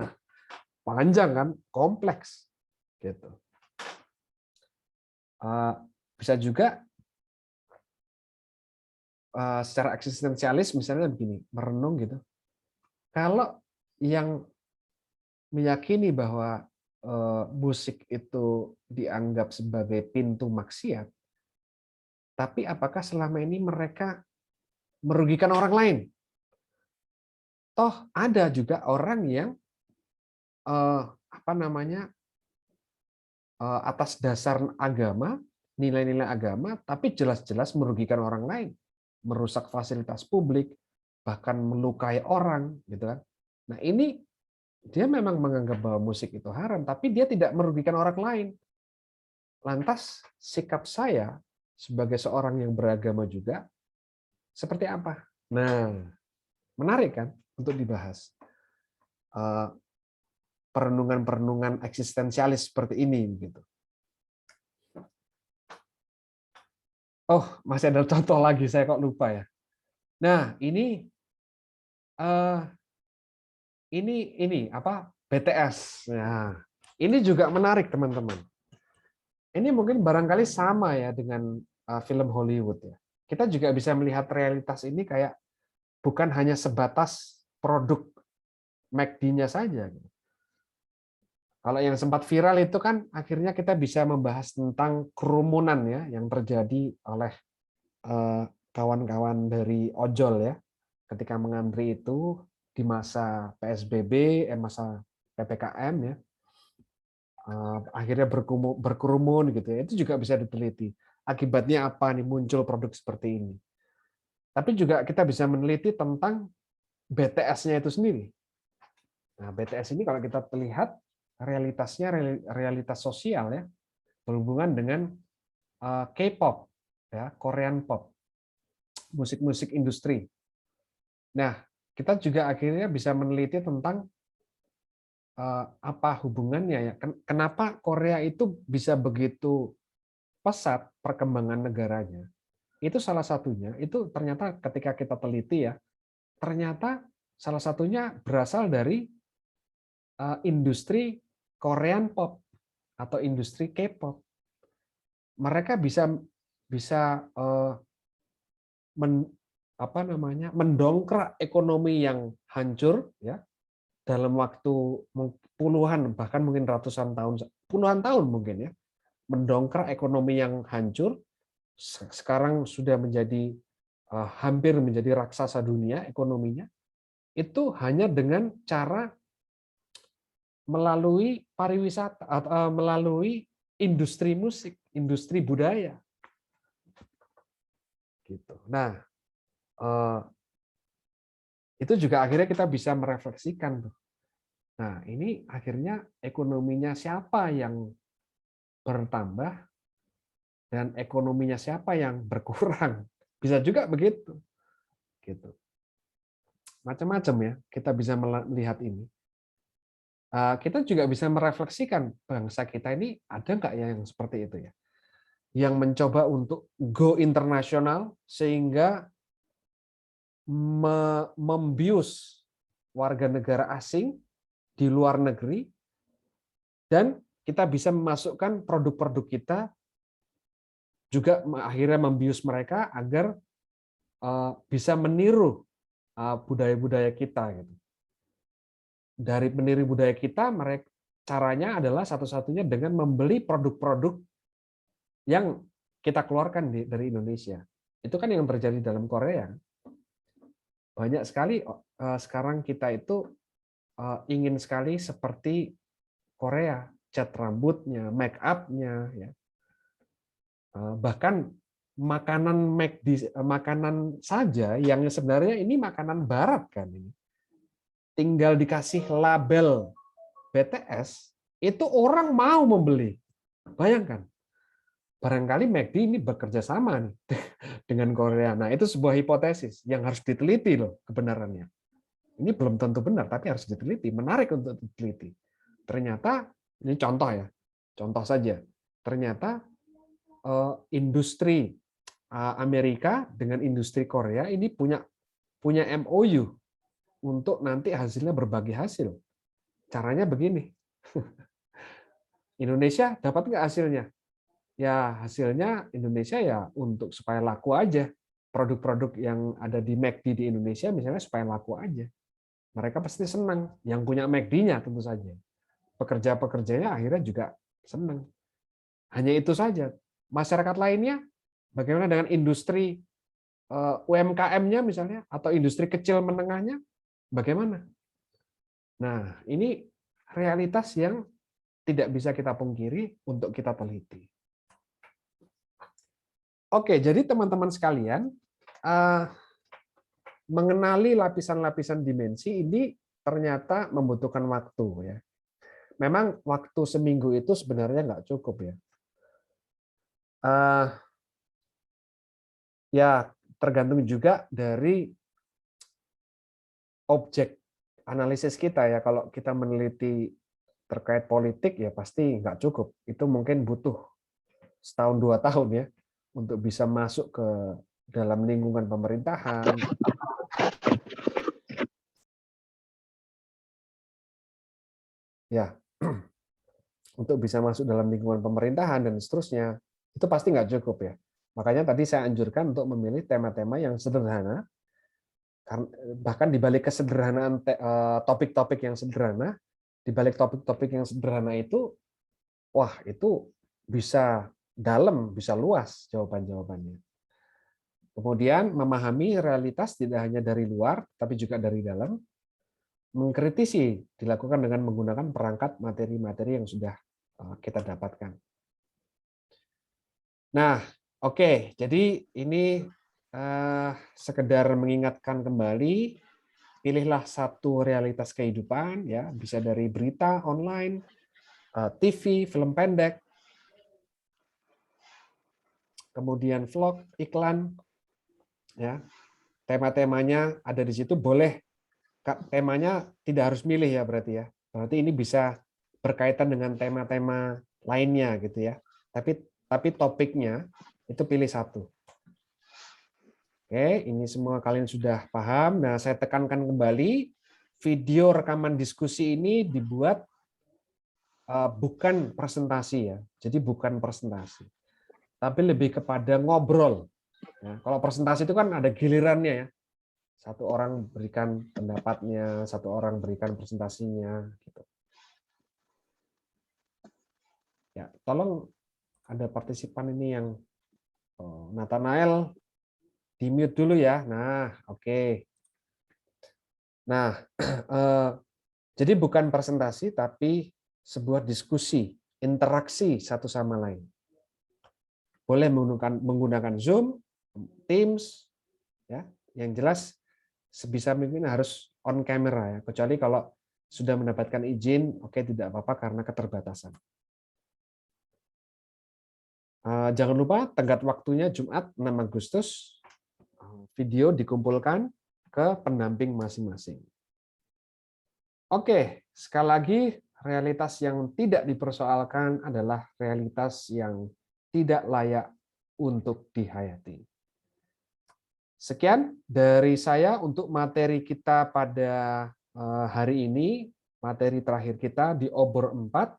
panjang kan, kompleks gitu. Bisa juga secara eksistensialis misalnya begini, merenung gitu. Kalau yang meyakini bahwa musik itu dianggap sebagai pintu maksiat, tapi apakah selama ini mereka merugikan orang lain? Toh ada juga orang yang atas dasar agama, nilai-nilai agama, tapi jelas-jelas merugikan orang lain, merusak fasilitas publik, bahkan melukai orang, gitu kan. Nah, ini dia memang menganggap bahwa musik itu haram, tapi dia tidak merugikan orang lain. Lantas sikap saya sebagai seorang yang beragama juga seperti apa? Nah, menarik kan untuk dibahas. Perenungan-perenungan eksistensialis seperti ini gitu. Oh, masih ada contoh lagi, saya kok lupa ya. Nah, ini apa? BTS. Nah, ini juga menarik teman-teman. Ini mungkin barangkali sama ya dengan film Hollywood ya. Kita juga bisa melihat realitas ini kayak bukan hanya sebatas produk McD-nya saja. Kalau yang sempat viral itu kan akhirnya kita bisa membahas tentang kerumunan ya yang terjadi oleh kawan-kawan dari ojol ya ketika mengantri itu di masa PSBB, masa PPKM ya. Akhirnya berkerumun gitu ya. Itu juga bisa diteliti. Akibatnya apa nih muncul produk seperti ini. Tapi juga kita bisa meneliti tentang BTS-nya itu sendiri. Nah, BTS ini kalau kita lihat realitasnya realitas sosial ya, berhubungan dengan K-pop ya, Korean pop, musik-musik industri. Nah, kita juga akhirnya bisa meneliti tentang apa hubungannya ya. Kenapa Korea itu bisa begitu pesat perkembangan negaranya. Itu salah satunya, itu ternyata ketika kita teliti ya, ternyata salah satunya berasal dari industri Korean pop atau industri K-pop. Mereka bisa bisa mendongkrak ekonomi yang hancur ya dalam waktu puluhan bahkan mungkin ratusan tahun, puluhan tahun mungkin ya, mendongkrak ekonomi yang hancur, sekarang sudah menjadi hampir menjadi raksasa dunia ekonominya, itu hanya dengan cara melalui pariwisata atau melalui industri musik, industri budaya. Gitu. Nah, itu juga akhirnya kita bisa merefleksikan. Nah, ini akhirnya ekonominya siapa yang bertambah dan ekonominya siapa yang berkurang. Bisa juga begitu. Gitu. Macam-macam ya, kita bisa melihat ini. Kita juga bisa merefleksikan bangsa kita ini ada nggak ya yang seperti itu ya, yang mencoba untuk go internasional sehingga membius warga negara asing di luar negeri, dan kita bisa memasukkan produk-produk kita juga akhirnya membius mereka agar bisa meniru budaya-budaya kita gitu. Dari meniru budaya kita, mereka caranya adalah satu-satunya dengan membeli produk-produk yang kita keluarkan dari Indonesia. Itu kan yang terjadi dalam Korea. Banyak sekali sekarang kita itu ingin sekali seperti Korea, cat rambutnya, make up-nya, ya. Bahkan makanan saja yang sebenarnya ini makanan Barat kan ini. Tinggal dikasih label BTS, itu orang mau membeli. Bayangkan, barangkali McD ini bekerja sama nih dengan Korea. Nah, itu sebuah hipotesis yang harus diteliti loh kebenarannya. Ini belum tentu benar, tapi harus diteliti. Menarik untuk diteliti. Ternyata, ini contoh ya, contoh saja. Ternyata industri Amerika dengan industri Korea ini punya MOU untuk nanti hasilnya berbagi hasil. Caranya begini. Indonesia dapat nggak hasilnya? Ya, hasilnya Indonesia ya untuk supaya laku aja. Produk-produk yang ada di McD di Indonesia misalnya supaya laku aja. Mereka pasti senang. Yang punya McD-nya tentu saja. Pekerja-pekerjanya akhirnya juga senang. Hanya itu saja. Masyarakat lainnya, bagaimana dengan industri UMKM-nya misalnya, atau industri kecil menengahnya, bagaimana? Nah, ini realitas yang tidak bisa kita pungkiri untuk kita teliti. Oke, jadi teman-teman sekalian, mengenali lapisan-lapisan dimensi ini ternyata membutuhkan waktu ya. Memang waktu seminggu itu sebenarnya nggak cukup ya. Ya tergantung juga dari objek analisis kita ya. Kalau kita meneliti terkait politik ya pasti nggak cukup. Itu mungkin butuh setahun 2 tahun ya untuk bisa masuk ke dalam lingkungan pemerintahan. Ya, untuk bisa masuk dalam lingkungan pemerintahan dan seterusnya, itu pasti nggak cukup ya. Makanya tadi saya anjurkan untuk memilih tema-tema yang sederhana, bahkan di balik kesederhanaan topik-topik yang sederhana, di balik topik-topik yang sederhana itu, wah itu bisa dalam, bisa luas jawaban-jawabannya. Kemudian memahami realitas tidak hanya dari luar, tapi juga dari dalam. Mengkritisi dilakukan dengan menggunakan perangkat materi-materi yang sudah kita dapatkan. Nah, oke, jadi ini sekedar mengingatkan kembali, pilihlah satu realitas kehidupan, ya, bisa dari berita online, TV, film pendek, kemudian vlog, iklan, ya, tema-temanya ada di situ. Boleh temanya tidak harus milih ya berarti ya. Berarti ini bisa berkaitan dengan tema-tema lainnya gitu ya. Tapi topiknya itu pilih satu. Oke, ini semua kalian sudah paham. Nah, saya tekankan kembali, video rekaman diskusi ini dibuat bukan presentasi ya. Jadi bukan presentasi. Tapi lebih kepada ngobrol. Ya, kalau presentasi itu kan ada gilirannya ya. Satu orang berikan pendapatnya, satu orang berikan presentasinya, gitu. Ya, tolong ada partisipan ini yang Nathanael di mute dulu ya. Nah, oke. Nah, jadi bukan presentasi tapi sebuah diskusi interaksi satu sama lain. Boleh menggunakan Zoom, Teams, ya. Yang jelas sebisa mungkin harus on camera ya. Kecuali kalau sudah mendapatkan izin, oke, tidak apa-apa karena keterbatasan. Jangan lupa tenggat waktunya Jumat 6 Agustus. Video dikumpulkan ke pendamping masing-masing. Oke, sekali lagi realitas yang tidak dipersoalkan adalah realitas yang tidak layak untuk dihayati. Sekian dari saya untuk materi kita pada hari ini, materi terakhir kita di Obor 4.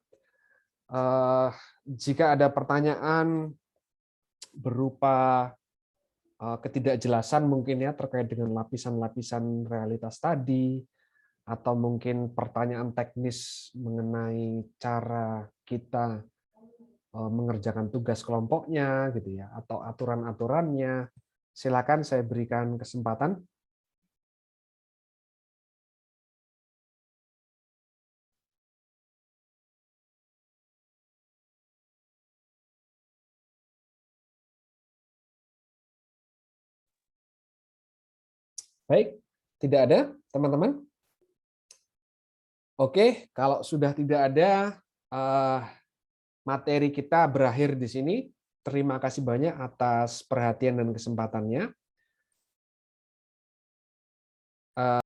Jika ada pertanyaan berupa ketidakjelasan mungkin ya terkait dengan lapisan-lapisan realitas tadi, atau mungkin pertanyaan teknis mengenai cara kita mengerjakan tugas kelompoknya gitu ya, atau aturan-aturannya, silakan saya berikan kesempatan. Baik, tidak ada teman-teman? Oke, kalau sudah tidak ada, materi kita berakhir di sini. Terima kasih banyak atas perhatian dan kesempatannya.